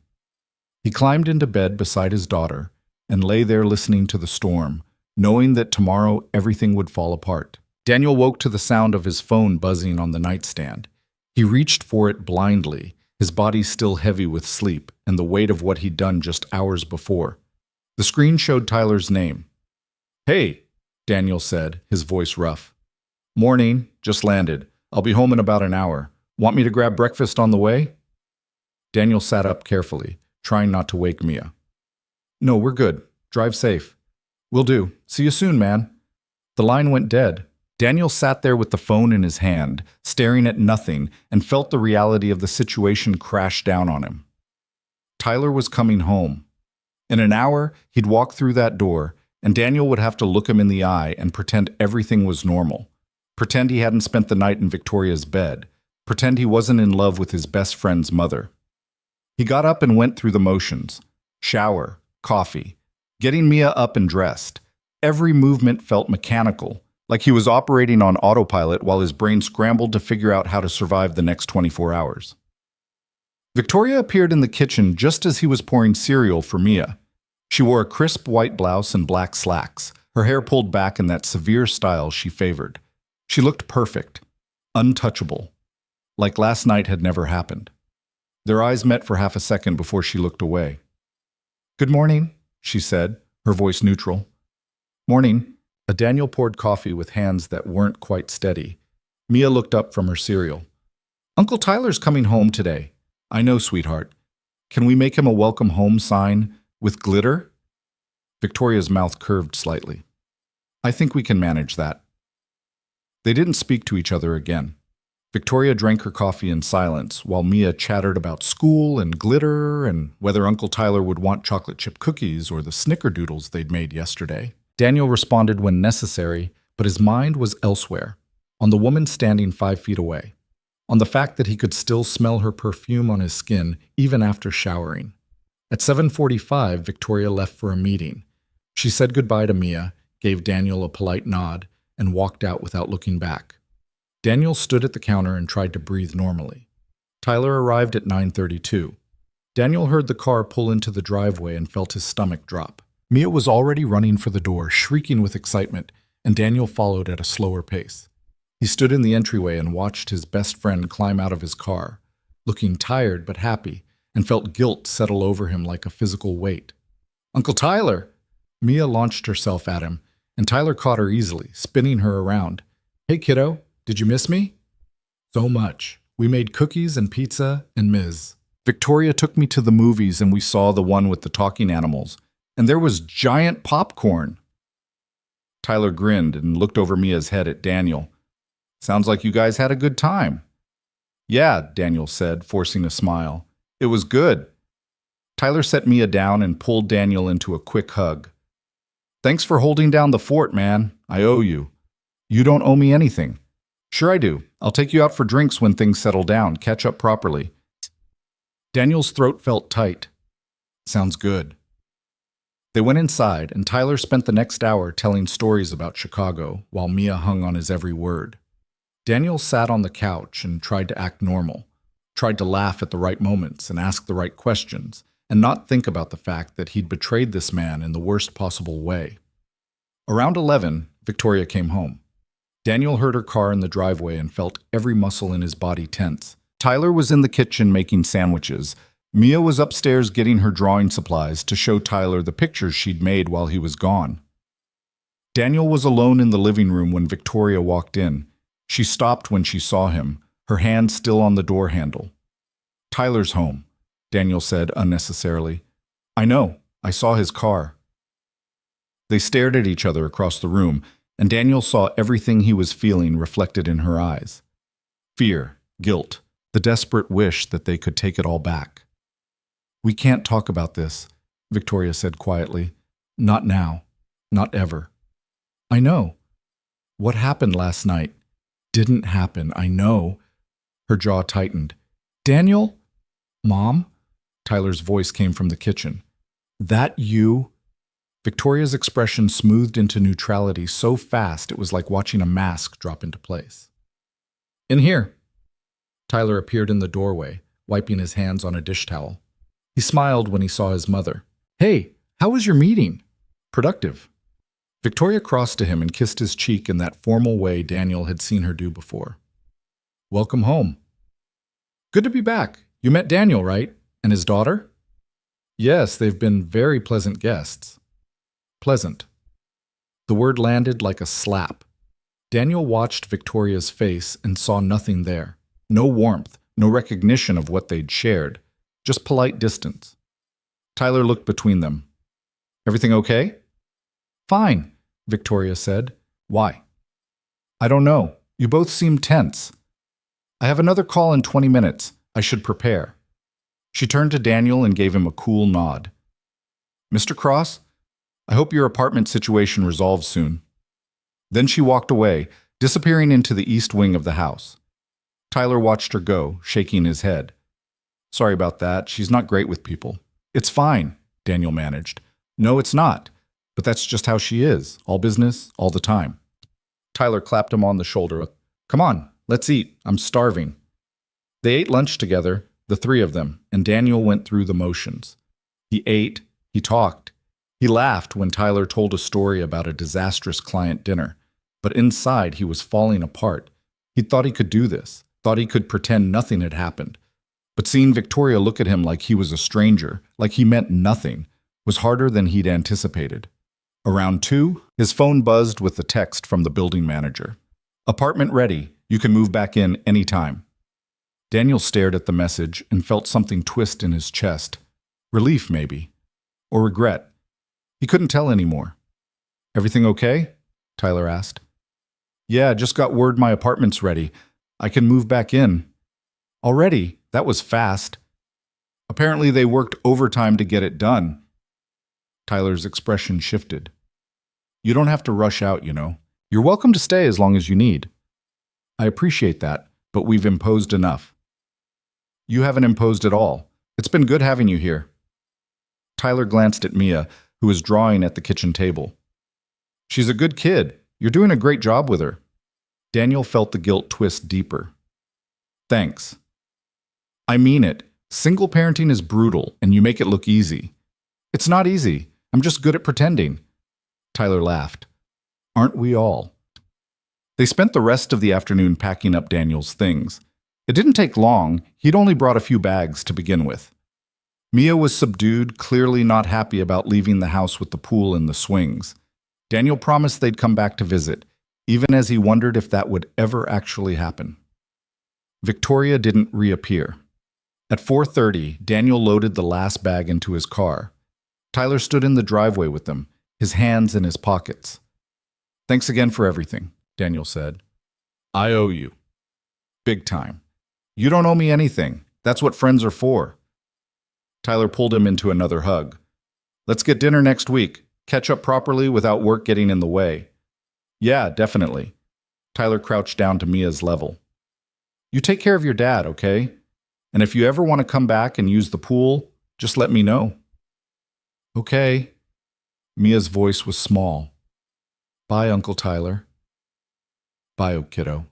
He climbed into bed beside his daughter and lay there listening to the storm, knowing that tomorrow everything would fall apart. Daniel woke to the sound of his phone buzzing on the nightstand. He reached for it blindly, his body still heavy with sleep and the weight of what he'd done just hours before. The screen showed Tyler's name. "Hey," Daniel said, his voice rough. "Morning, just landed. I'll be home in about an hour. Want me to grab breakfast on the way?" Daniel sat up carefully, trying not to wake Mia. "No, we're good. Drive safe." "Will do. See you soon, man." The line went dead. Daniel sat there with the phone in his hand, staring at nothing, and felt the reality of the situation crash down on him. Tyler was coming home. In an hour, he'd walk through that door, and Daniel would have to look him in the eye and pretend everything was normal. Pretend he hadn't spent the night in Victoria's bed. Pretend he wasn't in love with his best friend's mother. He got up and went through the motions. Shower, coffee, getting Mia up and dressed. Every movement felt mechanical, like he was operating on autopilot while his brain scrambled to figure out how to survive the next 24 hours. Victoria appeared in the kitchen just as he was pouring cereal for Mia. She wore a crisp white blouse and black slacks, her hair pulled back in that severe style she favored. She looked perfect, untouchable, like last night had never happened. Their eyes met for half a second before she looked away. "Good morning," she said, her voice neutral. "Morning." Daniel poured coffee with hands that weren't quite steady. Mia looked up from her cereal. "Uncle Tyler's coming home today." "I know, sweetheart. Can we make him a welcome home sign with glitter?" Victoria's mouth curved slightly. "I think we can manage that." They didn't speak to each other again. Victoria drank her coffee in silence while Mia chattered about school and glitter and whether Uncle Tyler would want chocolate chip cookies or the snickerdoodles they'd made yesterday. Daniel responded when necessary, but his mind was elsewhere, on the woman standing 5 feet away, on the fact that he could still smell her perfume on his skin even after showering. At 7:45, Victoria left for a meeting. She said goodbye to Mia, gave Daniel a polite nod, and walked out without looking back. Daniel stood at the counter and tried to breathe normally. Tyler arrived at 9:32. Daniel heard the car pull into the driveway and felt his stomach drop. Mia was already running for the door, shrieking with excitement, and Daniel followed at a slower pace. He stood in the entryway and watched his best friend climb out of his car, looking tired but happy, and felt guilt settle over him like a physical weight. "Uncle Tyler!" Mia launched herself at him, and Tyler caught her easily, spinning her around. "Hey, kiddo, did you miss me?" "So much. We made cookies and pizza and Ms. Victoria took me to the movies and we saw the one with the talking animals. And there was giant popcorn." Tyler grinned and looked over Mia's head at Daniel. "Sounds like you guys had a good time." "Yeah," Daniel said, forcing a smile. "It was good." Tyler set Mia down and pulled Daniel into a quick hug. "Thanks for holding down the fort, man. I owe you." "You don't owe me anything." "Sure I do. I'll take you out for drinks when things settle down. Catch up properly." Daniel's throat felt tight. "Sounds good." They went inside, and Tyler spent the next hour telling stories about Chicago, while Mia hung on his every word. Daniel sat on the couch and tried to act normal, tried to laugh at the right moments and ask the right questions, and not think about the fact that he'd betrayed this man in the worst possible way. Around 11, Victoria came home. Daniel heard her car in the driveway and felt every muscle in his body tense. Tyler was in the kitchen making sandwiches. Mia was upstairs getting her drawing supplies to show Tyler the pictures she'd made while he was gone. Daniel was alone in the living room when Victoria walked in. She stopped when she saw him, her hand still on the door handle. "Tyler's home," Daniel said unnecessarily. "I know. I saw his car." They stared at each other across the room, and Daniel saw everything he was feeling reflected in her eyes. Fear, guilt, the desperate wish that they could take it all back. "We can't talk about this," Victoria said quietly. "Not now. Not ever." "I know. What happened last night didn't happen, I know." Her jaw tightened. "Daniel?" "Mom?" Tyler's voice came from the kitchen. "That you?" Victoria's expression smoothed into neutrality so fast it was like watching a mask drop into place. "In here." Tyler appeared in the doorway, wiping his hands on a dish towel. He smiled when he saw his mother. "Hey, how was your meeting?" "Productive." Victoria crossed to him and kissed his cheek in that formal way Daniel had seen her do before. "Welcome home." "Good to be back. You met Daniel, right? And his daughter?" "Yes, they've been very pleasant guests." "Pleasant." The word landed like a slap. Daniel watched Victoria's face and saw nothing there. No warmth, no recognition of what they'd shared. Just polite distance. Tyler looked between them. "Everything okay?" "Fine," Victoria said. "Why?" "I don't know. You both seem tense." "I have another call in 20 minutes. I should prepare." She turned to Daniel and gave him a cool nod. "Mr. Cross, I hope your apartment situation resolves soon." Then she walked away, disappearing into the east wing of the house. Tyler watched her go, shaking his head. "Sorry about that. She's not great with people." "It's fine," Daniel managed. "No, it's not. But that's just how she is. All business, all the time." Tyler clapped him on the shoulder. "Come on, let's eat. I'm starving." They ate lunch together, the three of them, and Daniel went through the motions. He ate, he talked. He laughed when Tyler told a story about a disastrous client dinner. But inside, he was falling apart. He thought he could do this, thought he could pretend nothing had happened. But seeing Victoria look at him like he was a stranger, like he meant nothing, was harder than he'd anticipated. Around 2, his phone buzzed with a text from the building manager. "Apartment ready. You can move back in any time." Daniel stared at the message and felt something twist in his chest. Relief, maybe. Or regret. He couldn't tell anymore. "Everything okay?" Tyler asked. "Yeah, just got word my apartment's ready. I can move back in." "Already? That was fast." "Apparently they worked overtime to get it done." Tyler's expression shifted. "You don't have to rush out, you know. You're welcome to stay as long as you need." "I appreciate that, but we've imposed enough." "You haven't imposed at all. It's been good having you here." Tyler glanced at Mia, who was drawing at the kitchen table. "She's a good kid. You're doing a great job with her." Daniel felt the guilt twist deeper. "Thanks." "I mean it. Single parenting is brutal, and you make it look easy. It's not easy. I'm just good at pretending. Tyler laughed. Aren't we all? They spent the rest of the afternoon packing up Daniel's things. It didn't take long. He'd only brought a few bags to begin with. Mia was subdued, clearly not happy about leaving the house with the pool and the swings. Daniel promised they'd come back to visit, even as he wondered if that would ever actually happen. Victoria didn't reappear. At 4:30, Daniel loaded the last bag into his car. Tyler stood in the driveway with them, his hands in his pockets. Thanks again for everything, Daniel said. I owe you. Big time. You don't owe me anything. That's what friends are for. Tyler pulled him into another hug. Let's get dinner next week. Catch up properly without work getting in the way. Yeah, definitely. Tyler crouched down to Mia's level. You take care of your dad, okay? And if you ever want to come back and use the pool, just let me know. Okay. Mia's voice was small. Bye, Uncle Tyler. Bye, kiddo.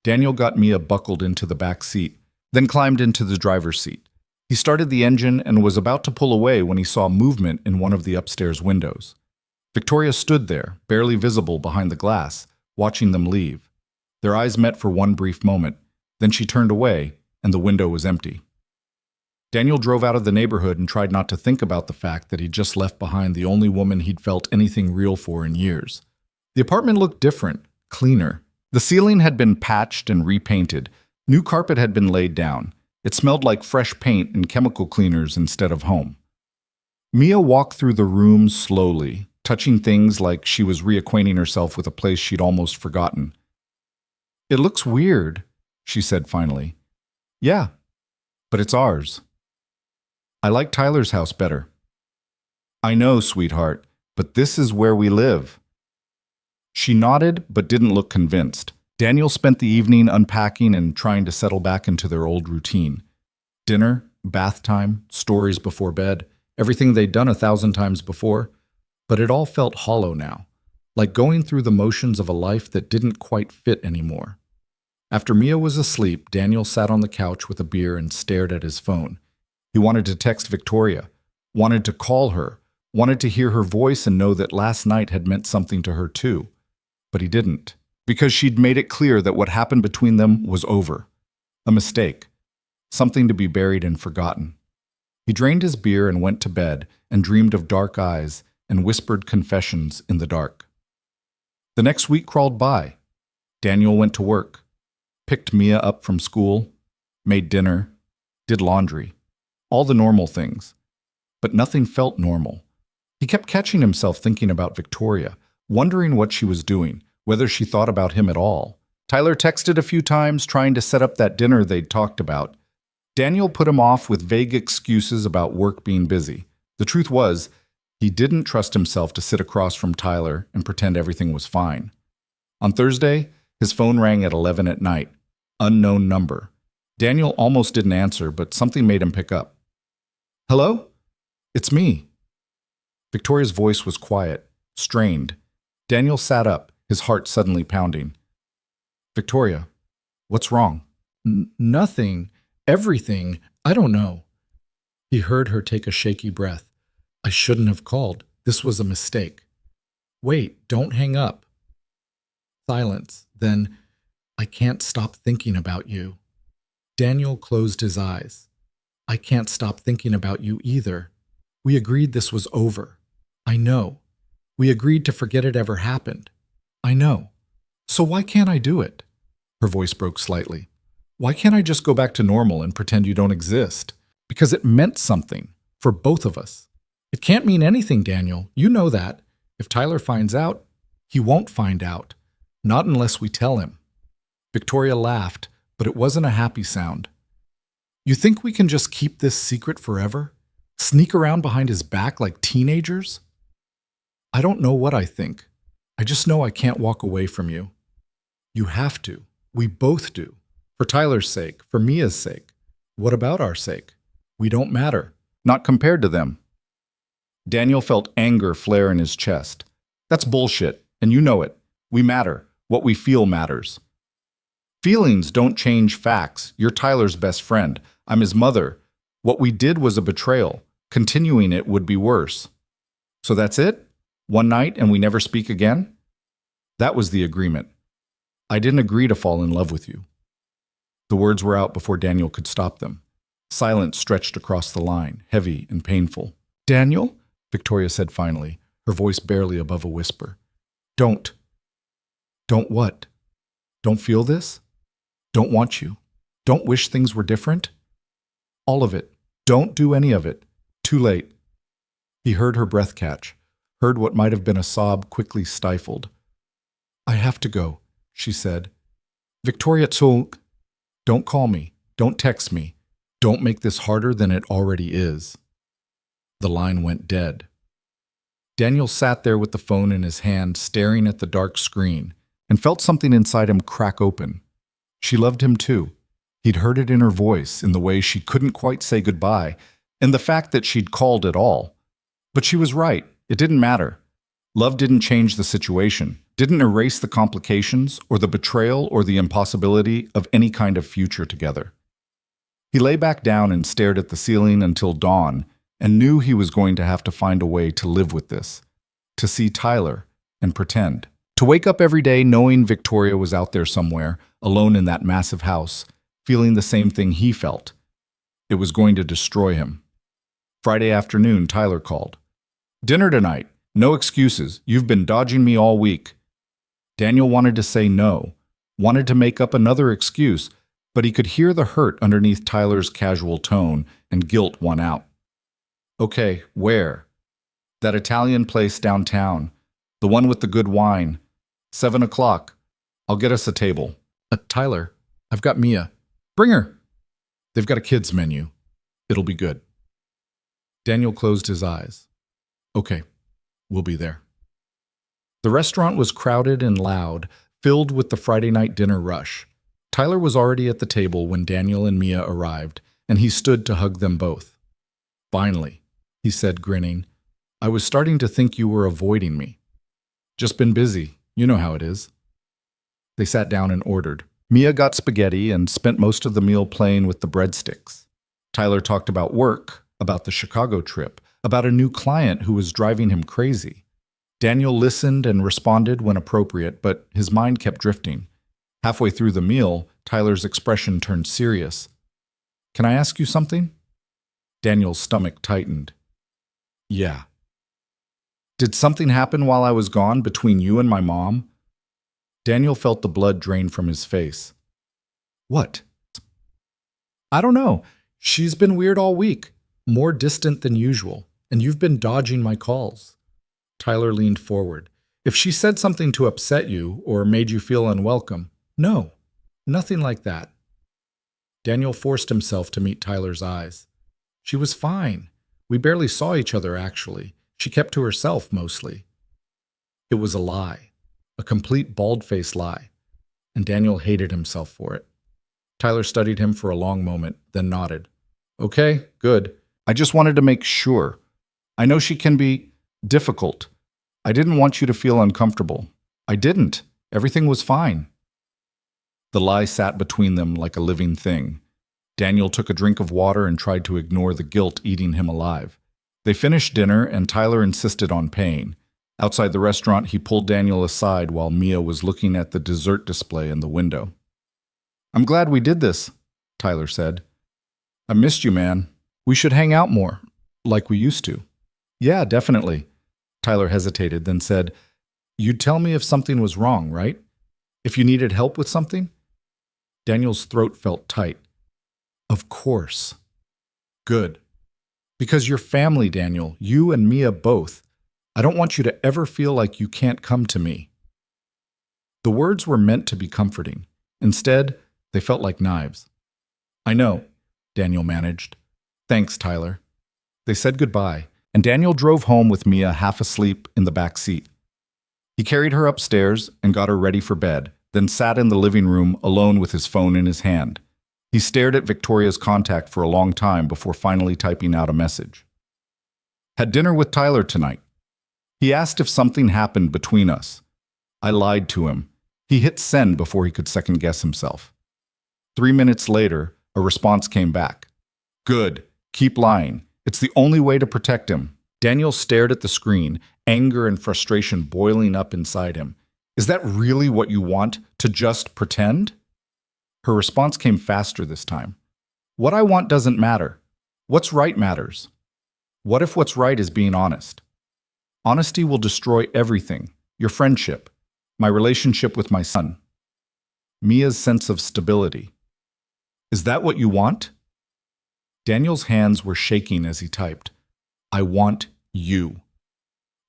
Daniel got Mia buckled into the back seat, then climbed into the driver's seat. He started the engine and was about to pull away when he saw movement in one of the upstairs windows. Victoria stood there, barely visible behind the glass, watching them leave. Their eyes met for one brief moment, then she turned away, and the window was empty. Daniel drove out of the neighborhood and tried not to think about the fact that he'd just left behind the only woman he'd felt anything real for in years. The apartment looked different, cleaner. The ceiling had been patched and repainted. New carpet had been laid down. It smelled like fresh paint and chemical cleaners instead of home. Mia walked through the room slowly, touching things like she was reacquainting herself with a place she'd almost forgotten. It looks weird, she said finally. Yeah, but it's ours. I like Tyler's house better. I know, sweetheart, but this is where we live. She nodded, but didn't look convinced. Daniel spent the evening unpacking and trying to settle back into their old routine. Dinner, bath time, stories before bed, everything they'd done 1,000 times before. But it all felt hollow now, like going through the motions of a life that didn't quite fit anymore. After Mia was asleep, Daniel sat on the couch with a beer and stared at his phone. He wanted to text Victoria, wanted to call her, wanted to hear her voice and know that last night had meant something to her too. But he didn't, because she'd made it clear that what happened between them was over. A mistake. Something to be buried and forgotten. He drained his beer and went to bed and dreamed of dark eyes and whispered confessions in the dark. The next week crawled by. Daniel went to work, picked Mia up from school, made dinner, did laundry. All the normal things. But nothing felt normal. He kept catching himself thinking about Victoria, wondering what she was doing, whether she thought about him at all. Tyler texted a few times, trying to set up that dinner they'd talked about. Daniel put him off with vague excuses about work being busy. The truth was, he didn't trust himself to sit across from Tyler and pretend everything was fine. On Thursday, his phone rang at 11 at night. Unknown number. Daniel almost didn't answer, but something made him pick up. Hello? It's me. Victoria's voice was quiet, strained. Daniel sat up, his heart suddenly pounding. Victoria, what's wrong? Nothing. Everything. I don't know. He heard her take a shaky breath. I shouldn't have called. This was a mistake. Wait, don't hang up. Silence. Then, I can't stop thinking about you. Daniel closed his eyes. I can't stop thinking about you either. We agreed this was over. I know. We agreed to forget it ever happened. I know. So why can't I do it? Her voice broke slightly. Why can't I just go back to normal and pretend you don't exist? Because it meant something for both of us. It can't mean anything, Daniel. You know that. If Tyler finds out, he won't find out. Not unless we tell him. Victoria laughed, but it wasn't a happy sound. You think we can just keep this secret forever? Sneak around behind his back like teenagers? I don't know what I think. I just know I can't walk away from you. You have to. We both do. For Tyler's sake, for Mia's sake. What about our sake? We don't matter. Not compared to them. Daniel felt anger flare in his chest. That's bullshit, and you know it. We matter. What we feel matters. Feelings don't change facts. You're Tyler's best friend. I'm his mother. What we did was a betrayal. Continuing it would be worse. So that's it? One night and we never speak again? That was the agreement. I didn't agree to fall in love with you. The words were out before Daniel could stop them. Silence stretched across the line, heavy and painful. Daniel? Victoria said finally, her voice barely above a whisper. Don't. Don't what? Don't feel this? Don't want you? Don't wish things were different? All of it. Don't do any of it. Too late. He heard her breath catch, heard what might have been a sob quickly stifled. I have to go, she said. Victoria Zung, don't call me. Don't text me. Don't make this harder than it already is. The line went dead. Daniel sat there with the phone in his hand, staring at the dark screen, and felt something inside him crack open. She loved him too. He'd heard it in her voice, in the way she couldn't quite say goodbye, and the fact that she'd called at all. But she was right. It didn't matter. Love didn't change the situation, didn't erase the complications or the betrayal or the impossibility of any kind of future together. He lay back down and stared at the ceiling until dawn, and knew he was going to have to find a way to live with this, to see Tyler and pretend. To wake up every day knowing Victoria was out there somewhere, alone in that massive house, feeling the same thing he felt. It was going to destroy him. Friday afternoon, Tyler called. Dinner tonight. No excuses. You've been dodging me all week. Daniel wanted to say no, wanted to make up another excuse, but he could hear the hurt underneath Tyler's casual tone, and guilt won out. Okay, where? That Italian place downtown. The one with the good wine. 7 o'clock. I'll get us a table. Tyler, I've got Mia. Bring her. They've got a kids' menu. It'll be good. Daniel closed his eyes. Okay, we'll be there. The restaurant was crowded and loud, filled with the Friday night dinner rush. Tyler was already at the table when Daniel and Mia arrived, and he stood to hug them both. Finally, he said, grinning, I was starting to think you were avoiding me. Just been busy. You know how it is. They sat down and ordered. Mia got spaghetti and spent most of the meal playing with the breadsticks. Tyler talked about work, about the Chicago trip, about a new client who was driving him crazy. Daniel listened and responded when appropriate, but his mind kept drifting. Halfway through the meal, Tyler's expression turned serious. Can I ask you something? Daniel's stomach tightened. Yeah. Did something happen while I was gone between you and my mom? Daniel felt the blood drain from his face. What? I don't know. She's been weird all week, more distant than usual, and you've been dodging my calls. Tyler leaned forward. If she said something to upset you or made you feel unwelcome, no, nothing like that. Daniel forced himself to meet Tyler's eyes. She was fine. We barely saw each other, actually. She kept to herself, mostly. It was a lie, a complete bald-faced lie, and Daniel hated himself for it. Tyler studied him for a long moment, then nodded. Okay, good. I just wanted to make sure. I know she can be difficult. I didn't want you to feel uncomfortable. I didn't. Everything was fine. The lie sat between them like a living thing. Daniel took a drink of water and tried to ignore the guilt eating him alive. They finished dinner, and Tyler insisted on paying. Outside the restaurant, he pulled Daniel aside while Mia was looking at the dessert display in the window. I'm glad we did this, Tyler said. I missed you, man. We should hang out more, like we used to. Yeah, definitely. Tyler hesitated, then said, You'd tell me if something was wrong, right? If you needed help with something? Daniel's throat felt tight. Of course. Good. Because you're family, Daniel. You and Mia both. I don't want you to ever feel like you can't come to me. The words were meant to be comforting. Instead, they felt like knives. I know, Daniel managed. Thanks, Tyler. They said goodbye, and Daniel drove home with Mia half asleep in the back seat. He carried her upstairs and got her ready for bed, then sat in the living room alone with his phone in his hand. He stared at Victoria's contact for a long time before finally typing out a message. Had dinner with Tyler tonight. He asked if something happened between us. I lied to him. He hit send before he could second-guess himself. 3 minutes later, a response came back. Good. Keep lying. It's the only way to protect him. Daniel stared at the screen, anger and frustration boiling up inside him. Is that really what you want, to just pretend? Her response came faster this time. What I want doesn't matter. What's right matters. What if what's right is being honest? Honesty will destroy everything. Your friendship, my relationship with my son, Mia's sense of stability. Is that what you want? Daniel's hands were shaking as he typed. I want you.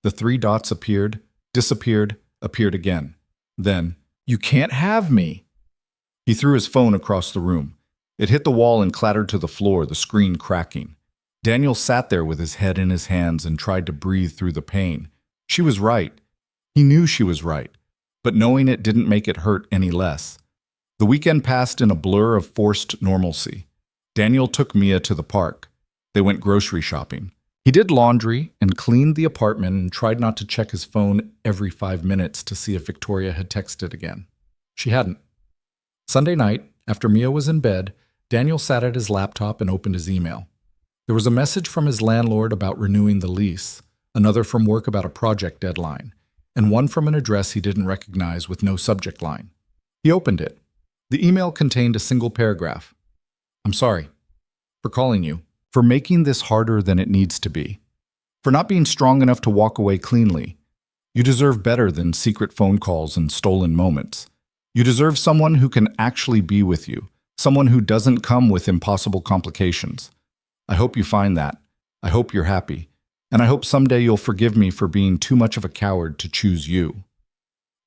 The 3 dots appeared, disappeared, appeared again. Then, you can't have me. He threw his phone across the room. It hit the wall and clattered to the floor, the screen cracking. Daniel sat there with his head in his hands and tried to breathe through the pain. She was right. He knew she was right, but knowing it didn't make it hurt any less. The weekend passed in a blur of forced normalcy. Daniel took Mia to the park. They went grocery shopping. He did laundry and cleaned the apartment and tried not to check his phone every 5 minutes to see if Victoria had texted again. She hadn't. Sunday night, after Mia was in bed, Daniel sat at his laptop and opened his email. There was a message from his landlord about renewing the lease, another from work about a project deadline, and one from an address he didn't recognize with no subject line. He opened it. The email contained a single paragraph. I'm sorry for calling you, for making this harder than it needs to be, for not being strong enough to walk away cleanly. You deserve better than secret phone calls and stolen moments. You deserve someone who can actually be with you, someone who doesn't come with impossible complications. I hope you find that. I hope you're happy. And I hope someday you'll forgive me for being too much of a coward to choose you.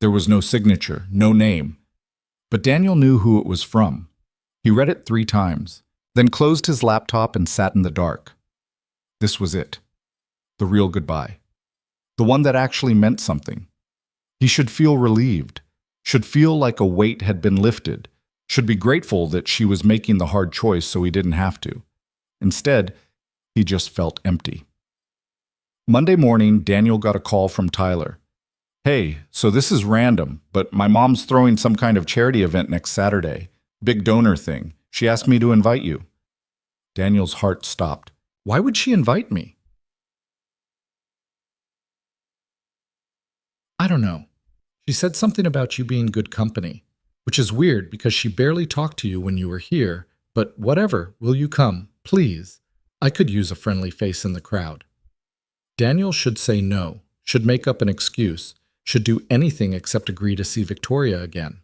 There was no signature, no name. But Daniel knew who it was from. He read it 3 times, then closed his laptop and sat in the dark. This was it. The real goodbye. The one that actually meant something. He should feel relieved, should feel like a weight had been lifted, should be grateful that she was making the hard choice so he didn't have to. Instead, he just felt empty. Monday morning, Daniel got a call from Tyler. Hey, so this is random, but my mom's throwing some kind of charity event next Saturday. Big donor thing. She asked me to invite you. Daniel's heart stopped. Why would she invite me? I don't know. She said something about you being good company, which is weird because she barely talked to you when you were here, but whatever, will you come, please? I could use a friendly face in the crowd. Daniel should say no, should make up an excuse, should do anything except agree to see Victoria again.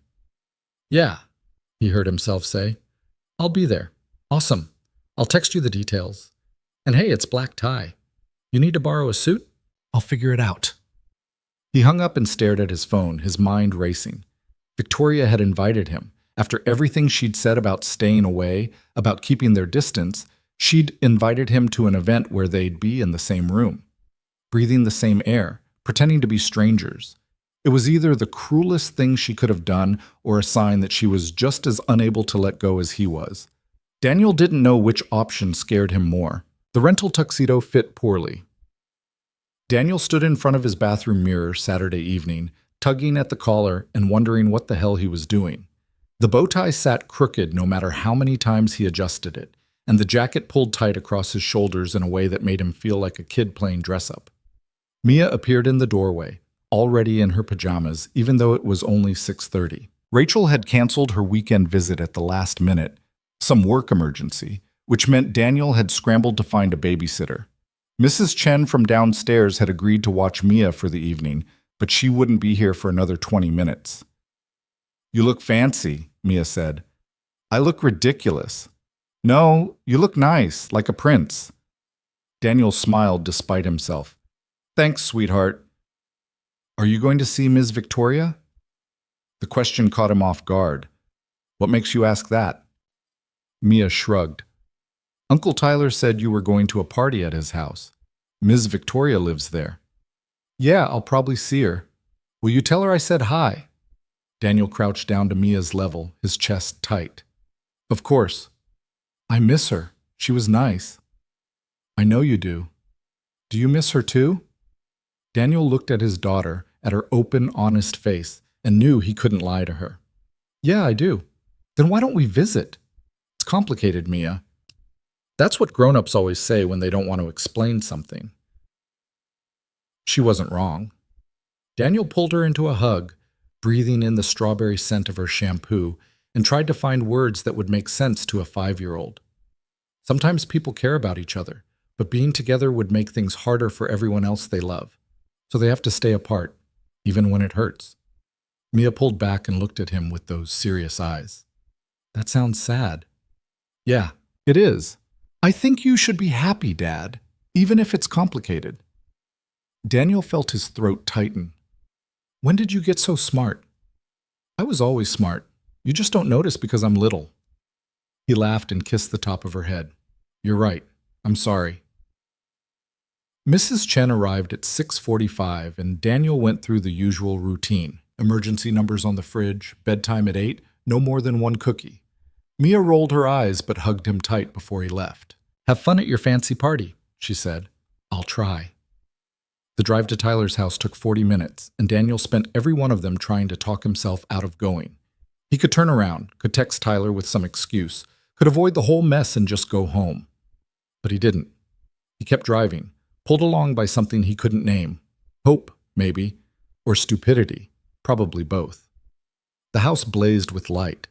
Yeah, he heard himself say. I'll be there. Awesome. I'll text you the details. And hey, it's black tie. You need to borrow a suit? I'll figure it out. He hung up and stared at his phone, his mind racing. Victoria had invited him. After everything she'd said about staying away, about keeping their distance, she'd invited him to an event where they'd be in the same room, breathing the same air, pretending to be strangers. It was either the cruelest thing she could have done or a sign that she was just as unable to let go as he was. Daniel didn't know which option scared him more. The rental tuxedo fit poorly. Daniel stood in front of his bathroom mirror Saturday evening, tugging at the collar and wondering what the hell he was doing. The bow tie sat crooked no matter how many times he adjusted it, and the jacket pulled tight across his shoulders in a way that made him feel like a kid playing dress-up. Mia appeared in the doorway, already in her pajamas, even though it was only 6:30. Rachel had canceled her weekend visit at the last minute, some work emergency, which meant Daniel had scrambled to find a babysitter. Mrs. Chen from downstairs had agreed to watch Mia for the evening, but she wouldn't be here for another 20 minutes. You look fancy, Mia said. I look ridiculous. No, you look nice, like a prince. Daniel smiled despite himself. Thanks, sweetheart. Are you going to see Ms. Victoria? The question caught him off guard. What makes you ask that? Mia shrugged. Uncle Tyler said you were going to a party at his house. Ms. Victoria lives there. Yeah, I'll probably see her. Will you tell her I said hi? Daniel crouched down to Mia's level, his chest tight. Of course. I miss her. She was nice. I know you do. Do you miss her too? Daniel looked at his daughter, at her open, honest face, and knew he couldn't lie to her. Yeah, I do. Then why don't we visit? It's complicated, Mia. That's what grown-ups always say when they don't want to explain something. She wasn't wrong. Daniel pulled her into a hug, breathing in the strawberry scent of her shampoo, and tried to find words that would make sense to a 5-year-old. Sometimes people care about each other, but being together would make things harder for everyone else they love. So they have to stay apart, even when it hurts. Mia pulled back and looked at him with those serious eyes. That sounds sad. Yeah, it is. I think you should be happy, Dad, even if it's complicated. Daniel felt his throat tighten. When did you get so smart? I was always smart. You just don't notice because I'm little. He laughed and kissed the top of her head. You're right. I'm sorry. Mrs. Chen arrived at 6:45 and Daniel went through the usual routine. Emergency numbers on the fridge, bedtime at 8, no more than one cookie. Mia rolled her eyes but hugged him tight before he left. Have fun at your fancy party, she said. I'll try. The drive to Tyler's house took 40 minutes, and Daniel spent every one of them trying to talk himself out of going. He could turn around, could text Tyler with some excuse, could avoid the whole mess and just go home. But he didn't. He kept driving, pulled along by something he couldn't name. Hope, maybe, or stupidity, probably both. The house blazed with light.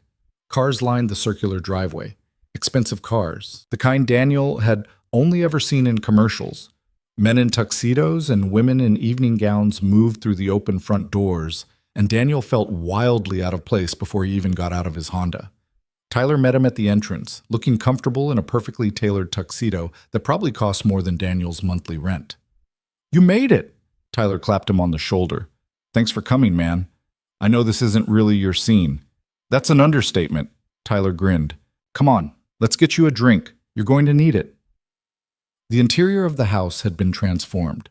Cars lined the circular driveway. Expensive cars, the kind Daniel had only ever seen in commercials. Men in tuxedos and women in evening gowns moved through the open front doors, and Daniel felt wildly out of place before he even got out of his Honda. Tyler met him at the entrance, looking comfortable in a perfectly tailored tuxedo that probably cost more than Daniel's monthly rent. You made it! Tyler clapped him on the shoulder. Thanks for coming, man. I know this isn't really your scene. That's an understatement, Tyler grinned. Come on, let's get you a drink. You're going to need it. The interior of the house had been transformed.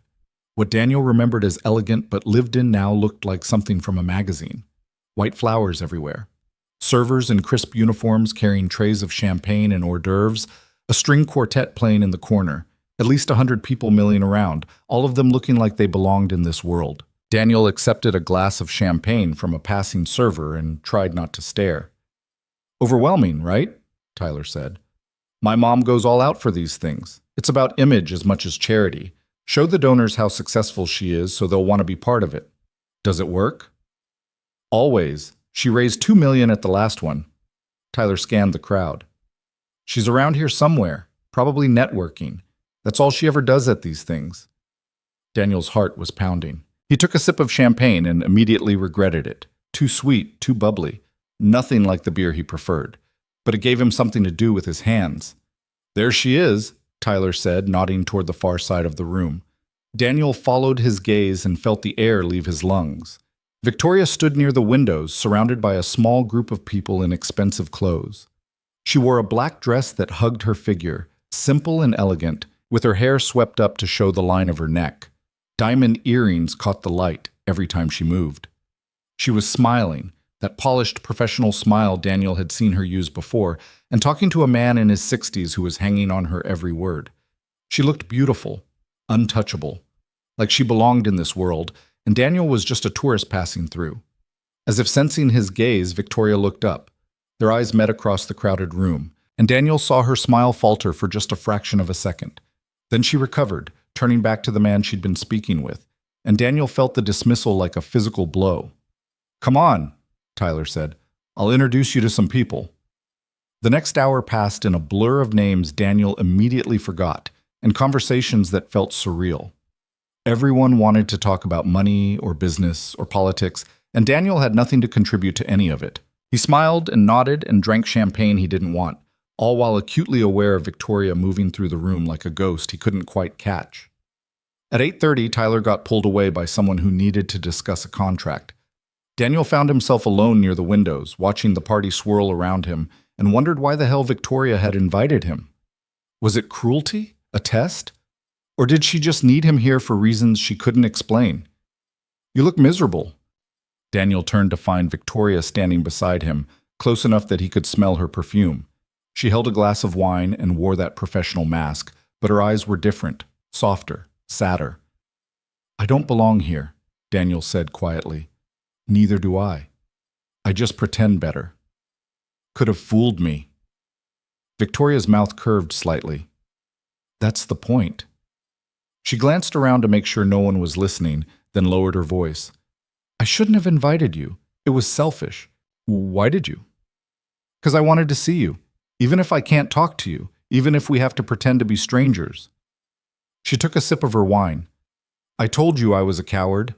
What Daniel remembered as elegant but lived in now looked like something from a magazine. White flowers everywhere. Servers in crisp uniforms carrying trays of champagne and hors d'oeuvres, a string quartet playing in the corner, at least 100 people milling around, all of them looking like they belonged in this world. Daniel accepted a glass of champagne from a passing server and tried not to stare. Overwhelming, right? Tyler said. My mom goes all out for these things. It's about image as much as charity. Show the donors how successful she is so they'll want to be part of it. Does it work? Always. She raised $2 million at the last one. Tyler scanned the crowd. She's around here somewhere, probably networking. That's all she ever does at these things. Daniel's heart was pounding. He took a sip of champagne and immediately regretted it. Too sweet, too bubbly. Nothing like the beer he preferred. But it gave him something to do with his hands. There she is, Tyler said, nodding toward the far side of the room. Daniel followed his gaze and felt the air leave his lungs. Victoria stood near the windows, surrounded by a small group of people in expensive clothes. She wore a black dress that hugged her figure, simple and elegant, with her hair swept up to show the line of her neck. Diamond earrings caught the light every time she moved. She was smiling, that polished professional smile Daniel had seen her use before, and talking to a man in his 60s who was hanging on her every word. She looked beautiful, untouchable, like she belonged in this world, and Daniel was just a tourist passing through. As if sensing his gaze, Victoria looked up. Their eyes met across the crowded room, and Daniel saw her smile falter for just a fraction of a second. Then she recovered, turning back to the man she'd been speaking with, and Daniel felt the dismissal like a physical blow. Come on, Tyler said. I'll introduce you to some people. The next hour passed in a blur of names Daniel immediately forgot, and conversations that felt surreal. Everyone wanted to talk about money or business or politics, and Daniel had nothing to contribute to any of it. He smiled and nodded and drank champagne he didn't want, all while acutely aware of Victoria moving through the room like a ghost he couldn't quite catch. At 8:30, Tyler got pulled away by someone who needed to discuss a contract. Daniel found himself alone near the windows, watching the party swirl around him, and wondered why the hell Victoria had invited him. Was it cruelty? A test? Or did she just need him here for reasons she couldn't explain? You look miserable. Daniel turned to find Victoria standing beside him, close enough that he could smell her perfume. She held a glass of wine and wore that professional mask, but her eyes were different, softer, sadder. I don't belong here, Daniel said quietly. Neither do I. I just pretend better. Could have fooled me. Victoria's mouth curved slightly. That's the point. She glanced around to make sure no one was listening, then lowered her voice. I shouldn't have invited you. It was selfish. Why did you? Because I wanted to see you, even if I can't talk to you, even if we have to pretend to be strangers. She took a sip of her wine. I told you I was a coward.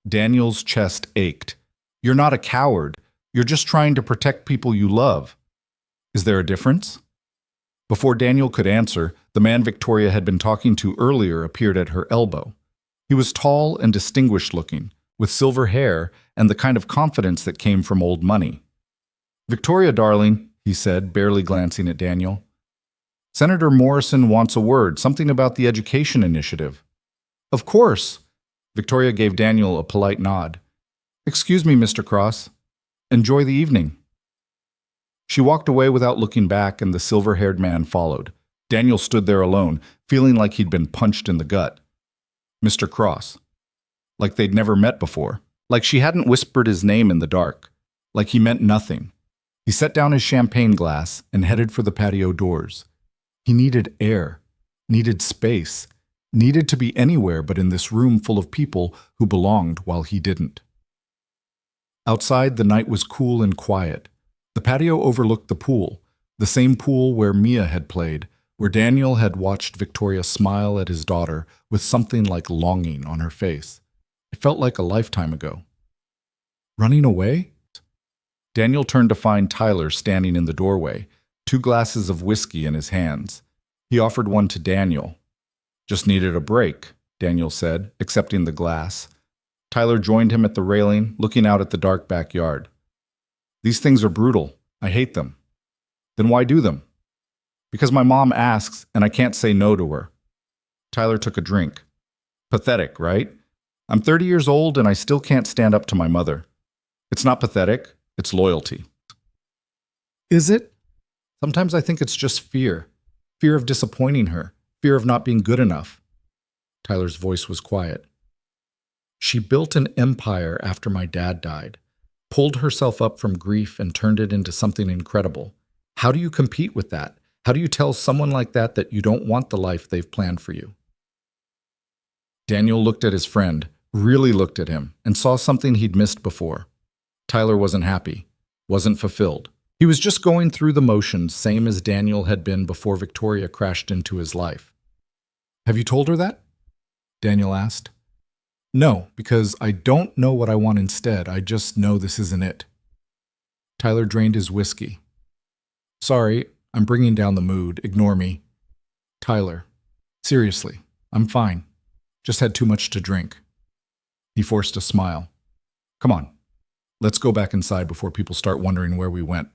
Daniel's chest ached. You're not a coward. You're just trying to protect people you love. Is there a difference? Before Daniel could answer, the man Victoria had been talking to earlier appeared at her elbow. He was tall and distinguished looking, with silver hair and the kind of confidence that came from old money. Victoria, darling, he said, barely glancing at Daniel. Senator Morrison wants a word, something about the education initiative. Of course. Victoria gave Daniel a polite nod. Excuse me, Mr. Cross. Enjoy the evening. She walked away without looking back, and the silver-haired man followed. Daniel stood there alone, feeling like he'd been punched in the gut. Mr. Cross. Like they'd never met before. Like she hadn't whispered his name in the dark. Like he meant nothing. He set down his champagne glass and headed for the patio doors. He needed air, needed space, needed to be anywhere but in this room full of people who belonged while he didn't. Outside, the night was cool and quiet. The patio overlooked the pool, the same pool where Mia had played, where Daniel had watched Victoria smile at his daughter with something like longing on her face. It felt like a lifetime ago. Running away? Daniel turned to find Tyler standing in the doorway, 2 glasses of whiskey in his hands. He offered one to Daniel. Just needed a break, Daniel said, accepting the glass. Tyler joined him at the railing, looking out at the dark backyard. These things are brutal. I hate them. Then why do them? Because my mom asks, and I can't say no to her. Tyler took a drink. Pathetic, right? I'm 30 years old and I still can't stand up to my mother. It's not pathetic, it's loyalty. Is it? Sometimes I think it's just fear. Fear of disappointing her. Fear of not being good enough. Tyler's voice was quiet. She built an empire after my dad died, pulled herself up from grief and turned it into something incredible. How do you compete with that? How do you tell someone like that that you don't want the life they've planned for you? Daniel looked at his friend, really looked at him, and saw something he'd missed before. Tyler wasn't happy, wasn't fulfilled. He was just going through the motions, same as Daniel had been before Victoria crashed into his life. Have you told her that? Daniel asked. No, because I don't know what I want instead. I just know this isn't it. Tyler drained his whiskey. Sorry, I'm bringing down the mood. Ignore me. Tyler, seriously, I'm fine. Just had too much to drink. He forced a smile. Come on, let's go back inside before people start wondering where we went.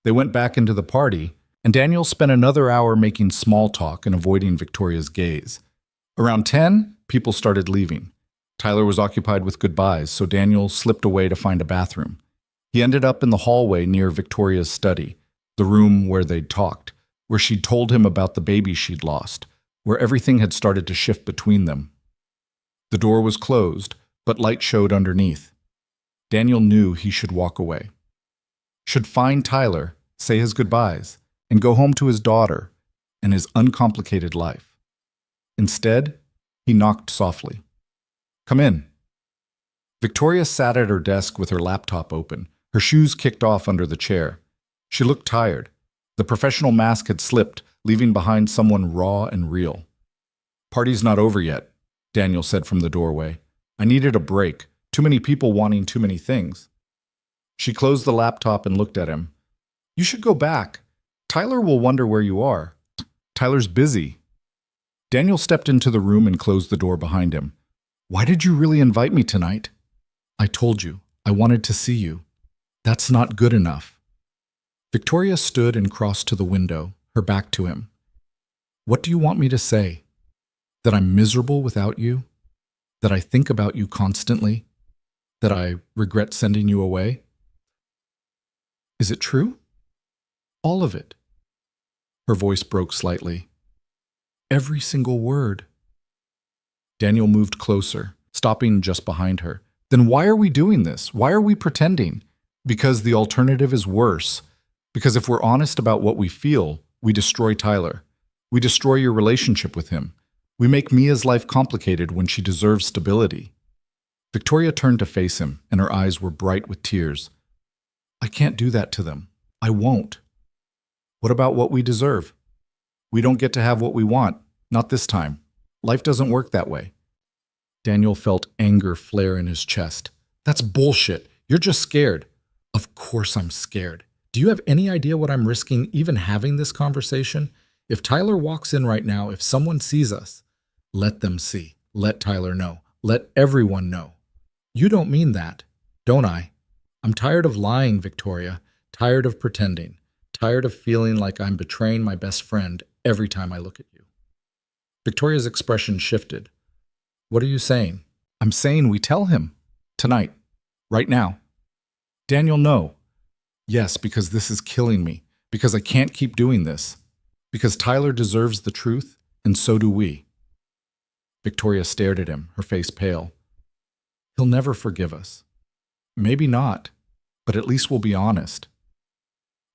They went back into the party, and Daniel spent another hour making small talk and avoiding Victoria's gaze. Around 10, people started leaving. Tyler was occupied with goodbyes, so Daniel slipped away to find a bathroom. He ended up in the hallway near Victoria's study, the room where they'd talked, where she'd told him about the baby she'd lost, where everything had started to shift between them. The door was closed, but light showed underneath. Daniel knew he should walk away. Should find Tyler, say his goodbyes, and go home to his daughter and his uncomplicated life. Instead, he knocked softly. Come in. Victoria sat at her desk with her laptop open, her shoes kicked off under the chair. She looked tired. The professional mask had slipped, leaving behind someone raw and real. Party's not over yet, Daniel said from the doorway. I needed a break. Too many people wanting too many things. She closed the laptop and looked at him. You should go back. Tyler will wonder where you are. Tyler's busy. Daniel stepped into the room and closed the door behind him. Why did you really invite me tonight? I told you. I wanted to see you. That's not good enough. Victoria stood and crossed to the window, her back to him. What do you want me to say? That I'm miserable without you? That I think about you constantly? That I regret sending you away? Is it true? All of it. Her voice broke slightly. Every single word. Daniel moved closer, stopping just behind her. Then why are we doing this? Why are we pretending? Because the alternative is worse. Because if we're honest about what we feel, we destroy Tyler. We destroy your relationship with him. We make Mia's life complicated when she deserves stability. Victoria turned to face him, and her eyes were bright with tears. I can't do that to them. I won't. What about what we deserve? We don't get to have what we want. Not this time. Life doesn't work that way. Daniel felt anger flare in his chest. That's bullshit. You're just scared. Of course I'm scared. Do you have any idea what I'm risking even having this conversation? If Tyler walks in right now, if someone sees us, let them see. Let Tyler know. Let everyone know. You don't mean that, don't I? I'm tired of lying, Victoria. Tired of pretending. Tired of feeling like I'm betraying my best friend every time I look at you. Victoria's expression shifted. What are you saying? I'm saying we tell him. Tonight. Right now. Daniel, no. Yes, because this is killing me. Because I can't keep doing this. Because Tyler deserves the truth, and so do we. Victoria stared at him, her face pale. He'll never forgive us. Maybe not, but at least we'll be honest.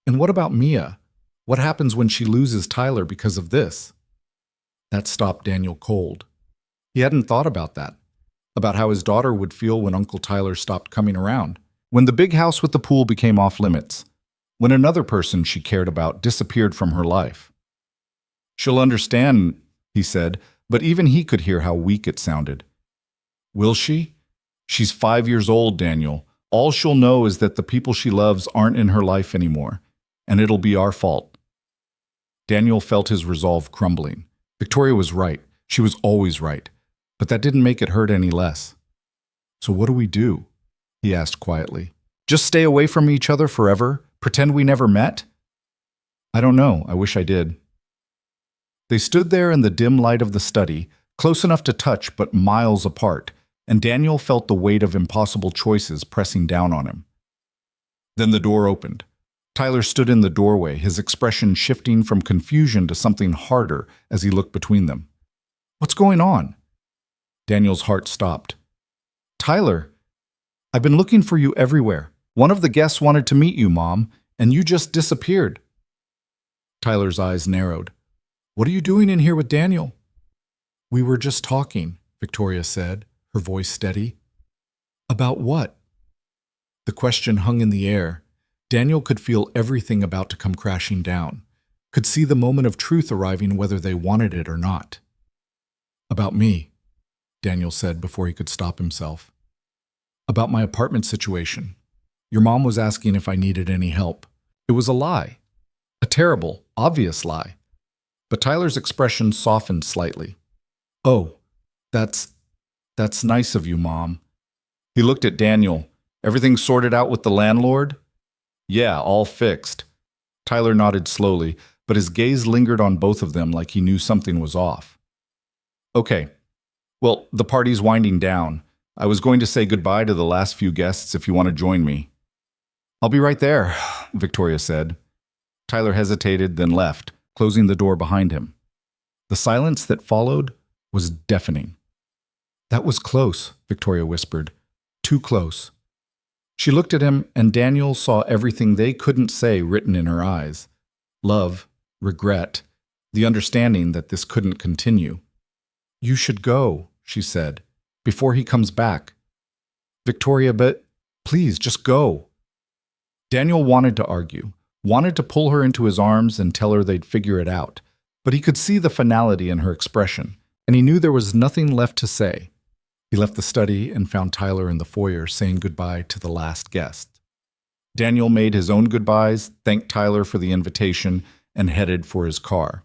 And what about Mia? What happens when she loses Tyler because of this? That stopped Daniel cold. He hadn't thought about that, about how his daughter would feel when Uncle Tyler stopped coming around, when the big house with the pool became off limits, when another person she cared about disappeared from her life. She'll understand, he said, but even he could hear how weak it sounded. Will she? She's 5 years old, Daniel. All she'll know is that the people she loves aren't in her life anymore, and it'll be our fault. Daniel felt his resolve crumbling. Victoria was right. She was always right. But that didn't make it hurt any less. So what do we do? He asked quietly. Just stay away from each other forever? Pretend we never met? I don't know. I wish I did. They stood there in the dim light of the study, close enough to touch but miles apart, and Daniel felt the weight of impossible choices pressing down on him. Then the door opened. Tyler stood in the doorway, his expression shifting from confusion to something harder as he looked between them. What's going on? Daniel's heart stopped. Tyler, I've been looking for you everywhere. One of the guests wanted to meet you, Mom, and you just disappeared. Tyler's eyes narrowed. What are you doing in here with Daniel? We were just talking, Victoria said, her voice steady. About what? The question hung in the air. Daniel could feel everything about to come crashing down, could see the moment of truth arriving whether they wanted it or not. About me, Daniel said before he could stop himself. About my apartment situation. Your mom was asking if I needed any help. It was a lie. A terrible, obvious lie. But Tyler's expression softened slightly. Oh, that's nice of you, Mom. He looked at Daniel. Everything sorted out with the landlord? Yeah, all fixed. Tyler nodded slowly, but his gaze lingered on both of them like he knew something was off. Okay. Well, the party's winding down. I was going to say goodbye to the last few guests if you want to join me. I'll be right there, Victoria said. Tyler hesitated, then left, closing the door behind him. The silence that followed was deafening. That was close, Victoria whispered. Too close. She looked at him, and Daniel saw everything they couldn't say written in her eyes. Love, regret, the understanding that this couldn't continue. You should go, she said, before he comes back. Victoria, but please, just go. Daniel wanted to argue, wanted to pull her into his arms and tell her they'd figure it out, but he could see the finality in her expression, and he knew there was nothing left to say. He left the study and found Tyler in the foyer saying goodbye to the last guest. Daniel made his own goodbyes, thanked Tyler for the invitation, and headed for his car.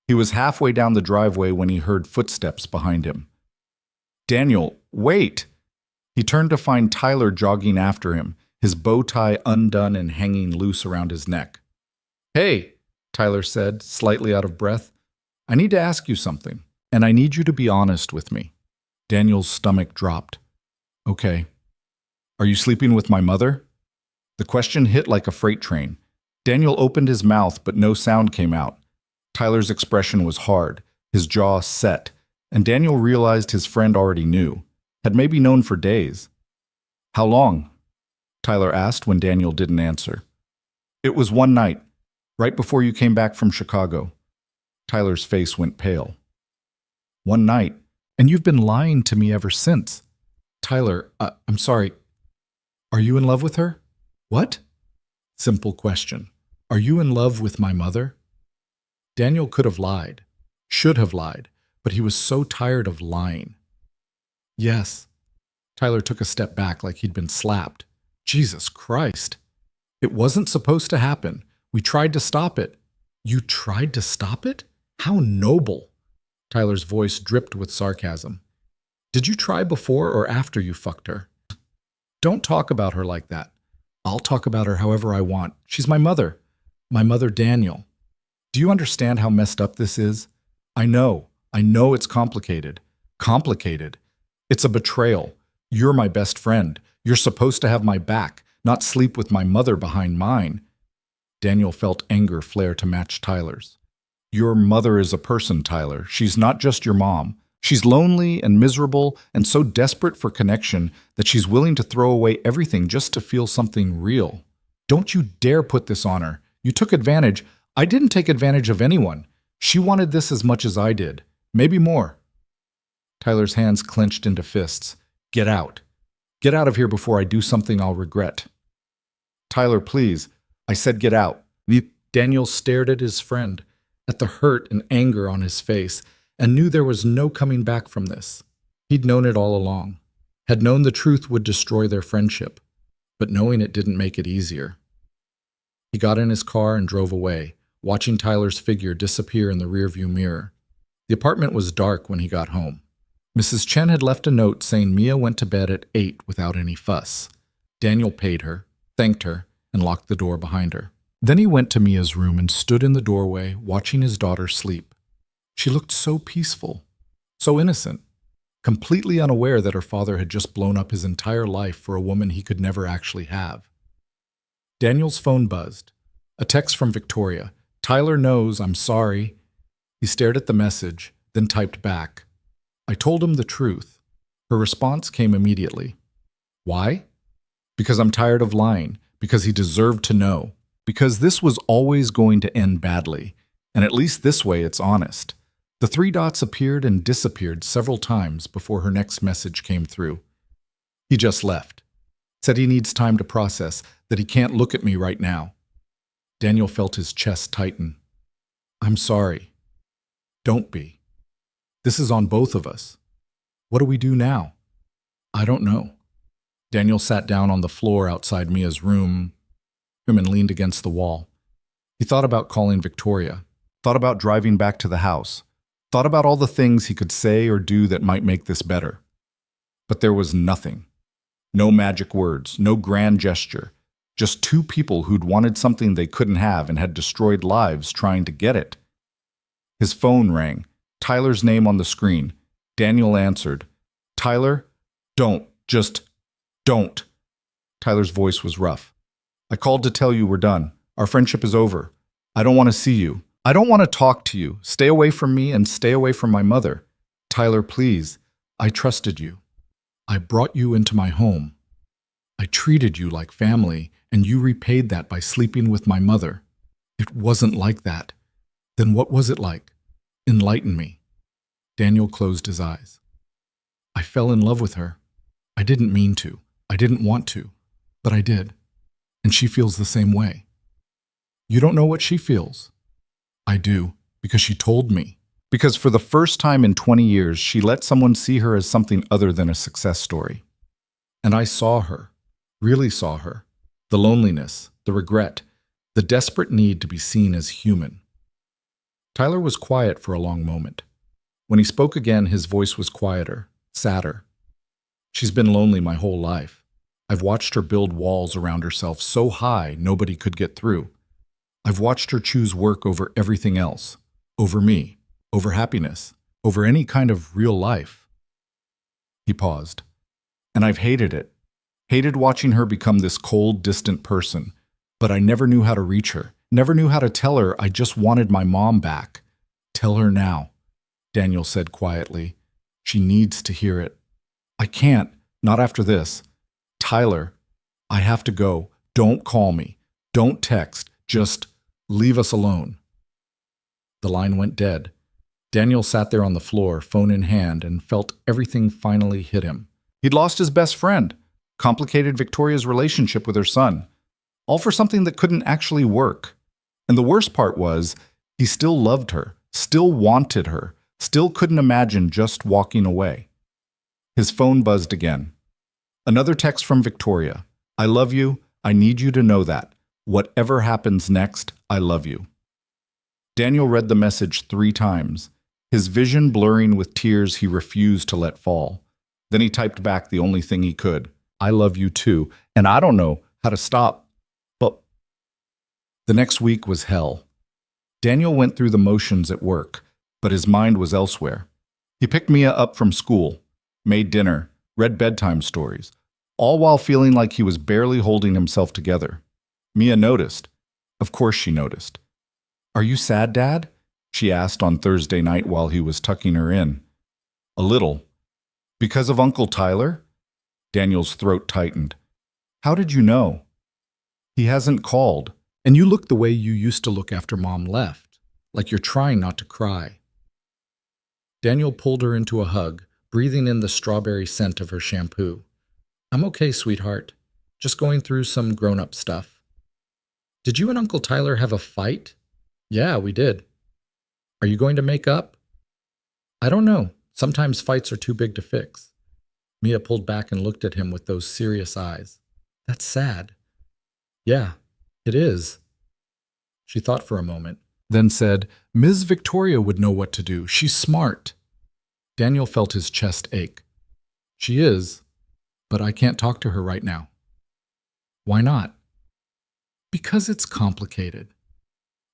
He was halfway down the driveway when he heard footsteps behind him. Daniel, wait! He turned to find Tyler jogging after him, his bow tie undone and hanging loose around his neck. Hey, Tyler said, slightly out of breath. I need to ask you something, and I need you to be honest with me. Daniel's stomach dropped. Okay. Are you sleeping with my mother? The question hit like a freight train. Daniel opened his mouth, but no sound came out. Tyler's expression was hard, his jaw set, and Daniel realized his friend already knew, had maybe known for days. How long? Tyler asked when Daniel didn't answer. It was one night, right before you came back from Chicago. Tyler's face went pale. One night, and you've been lying to me ever since. Tyler, I'm sorry. Are you in love with her? What? Simple question. Are you in love with my mother? Daniel could have lied, should have lied, but he was so tired of lying. Yes. Tyler took a step back like he'd been slapped. Jesus Christ. It wasn't supposed to happen. We tried to stop it. You tried to stop it? How noble. Tyler's voice dripped with sarcasm. Did you try before or after you fucked her? Don't talk about her like that. I'll talk about her however I want. She's my mother. My mother, Daniel. Do you understand how messed up this is? I know it's complicated. Complicated. It's a betrayal. You're my best friend. You're supposed to have my back, not sleep with my mother behind mine. Daniel felt anger flare to match Tyler's. Your mother is a person, Tyler. She's not just your mom. She's lonely and miserable and so desperate for connection that she's willing to throw away everything just to feel something real. Don't you dare put this on her. You took advantage. I didn't take advantage of anyone. She wanted this as much as I did. Maybe more. Tyler's hands clenched into fists. Get out. Get out of here before I do something I'll regret. Tyler, please. I said get out. Daniel stared at his friend, at the hurt and anger on his face, and knew there was no coming back from this. He'd known it all along, had known the truth would destroy their friendship, but knowing it didn't make it easier. He got in his car and drove away, watching Tyler's figure disappear in the rearview mirror. The apartment was dark when he got home. Mrs. Chen had left a note saying Mia went to bed at 8 without any fuss. Daniel paid her, thanked her, and locked the door behind her. Then he went to Mia's room and stood in the doorway, watching his daughter sleep. She looked so peaceful, so innocent, completely unaware that her father had just blown up his entire life for a woman he could never actually have. Daniel's phone buzzed. A text from Victoria. Tyler knows, I'm sorry. He stared at the message, then typed back. I told him the truth. Her response came immediately. Why? Because I'm tired of lying, because he deserved to know, because this was always going to end badly, and at least this way it's honest. The 3 dots appeared and disappeared several times before her next message came through. He just left. Said he needs time to process, that he can't look at me right now. Daniel felt his chest tighten. I'm sorry. Don't be. This is on both of us. What do we do now? I don't know. Daniel sat down on the floor outside Mia's room and leaned against the wall. He thought about calling Victoria, thought about driving back to the house, thought about all the things he could say or do that might make this better. But there was nothing. No magic words, no grand gesture, just 2 people who'd wanted something they couldn't have and had destroyed lives trying to get it. His phone rang, Tyler's name on the screen. Daniel answered. Tyler, just don't. Tyler's voice was rough. I called to tell you we're done. Our friendship is over. I don't want to see you. I don't want to talk to you. Stay away from me and stay away from my mother. Tyler, please. I trusted you. I brought you into my home. I treated you like family, and you repaid that by sleeping with my mother. It wasn't like that. Then what was it like? Enlighten me. Daniel closed his eyes. I fell in love with her. I didn't mean to. I didn't want to. But I did. And she feels the same way. You don't know what she feels. I do, because she told me. Because for the first time in 20 years, she let someone see her as something other than a success story. And I saw her, really saw her. The loneliness, the regret, the desperate need to be seen as human. Tyler was quiet for a long moment. When he spoke again, his voice was quieter, sadder. She's been lonely my whole life. I've watched her build walls around herself so high nobody could get through. I've watched her choose work over everything else, over me, over happiness, over any kind of real life. He paused. And I've hated it. Hated watching her become this cold, distant person. But I never knew how to reach her. Never knew how to tell her I just wanted my mom back. Tell her now, Daniel said quietly. She needs to hear it. I can't, not after this. Tyler, I have to go. Don't call me. Don't text. Just leave us alone. The line went dead. Daniel sat there on the floor, phone in hand, and felt everything finally hit him. He'd lost his best friend, complicated Victoria's relationship with her son, all for something that couldn't actually work. And the worst part was, he still loved her, still wanted her, still couldn't imagine just walking away. His phone buzzed again. Another text from Victoria. I love you. I need you to know that. Whatever happens next, I love you. Daniel read the message 3 times, his vision blurring with tears he refused to let fall. Then he typed back the only thing he could. I love you too, and I don't know how to stop. But the next week was hell. Daniel went through the motions at work, but his mind was elsewhere. He picked Mia up from school, made dinner, read bedtime stories, all while feeling like he was barely holding himself together. Mia noticed. Of course she noticed. Are you sad, Dad? She asked on Thursday night while he was tucking her in. A little. Because of Uncle Tyler? Daniel's throat tightened. How did you know? He hasn't called. And you look the way you used to look after Mom left, like you're trying not to cry. Daniel pulled her into a hug, breathing in the strawberry scent of her shampoo. I'm okay, sweetheart. Just going through some grown-up stuff. Did you and Uncle Tyler have a fight? Yeah, we did. Are you going to make up? I don't know. Sometimes fights are too big to fix. Mia pulled back and looked at him with those serious eyes. That's sad. Yeah, it is. She thought for a moment, then said, Ms. Victoria would know what to do. She's smart. Daniel felt his chest ache. She is, but I can't talk to her right now. Why not? Because it's complicated.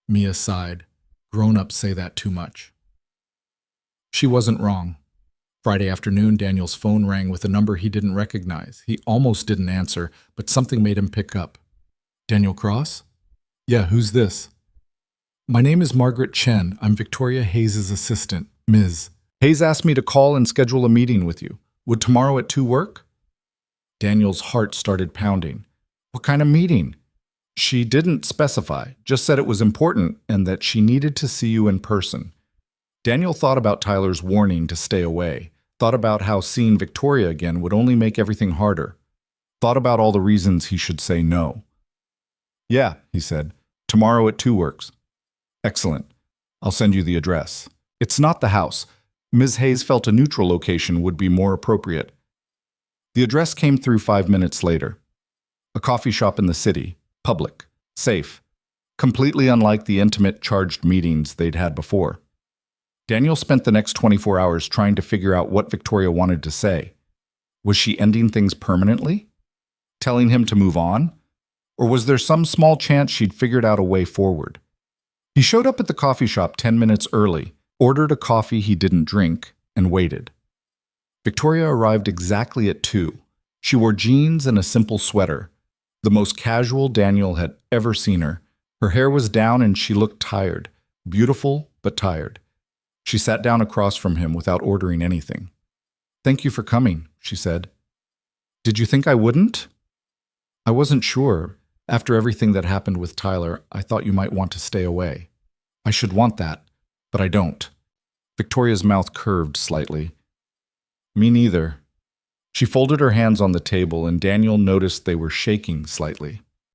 Mia sighed. Grown-ups say that too much. She wasn't wrong. Friday afternoon, Daniel's phone rang with a number he didn't recognize. He almost didn't answer, but something made him pick up. Daniel Cross? Yeah, who's this? My name is Margaret Chen. I'm Victoria Hayes' assistant, Ms. Hayes asked me to call and schedule a meeting with you. Would tomorrow at 2 work? Daniel's heart started pounding. What kind of meeting? She didn't specify, just said it was important and that she needed to see you in person. Daniel thought about Tyler's warning to stay away, thought about how seeing Victoria again would only make everything harder, thought about all the reasons he should say no. Yeah, he said, tomorrow at 2 works. Excellent. I'll send you the address. It's not the house. Ms. Hayes felt a neutral location would be more appropriate. The address came through 5 minutes later. A coffee shop in the city, public, safe, completely unlike the intimate, charged meetings they'd had before. Daniel spent the next 24 hours trying to figure out what Victoria wanted to say. Was she ending things permanently? Telling him to move on? Or was there some small chance she'd figured out a way forward? He showed up at the coffee shop 10 minutes early, ordered a coffee he didn't drink, and waited. Victoria arrived exactly at 2. She wore jeans and a simple sweater, the most casual Daniel had ever seen her. Her hair was down and she looked tired, beautiful but tired. She sat down across from him without ordering anything. Thank you for coming, she said. Did you think I wouldn't? I wasn't sure. After everything that happened with Tyler, I thought you might want to stay away. I should want that, but I don't. Victoria's mouth curved slightly. Me neither. She folded her hands on the table and Daniel noticed they were shaking slightly.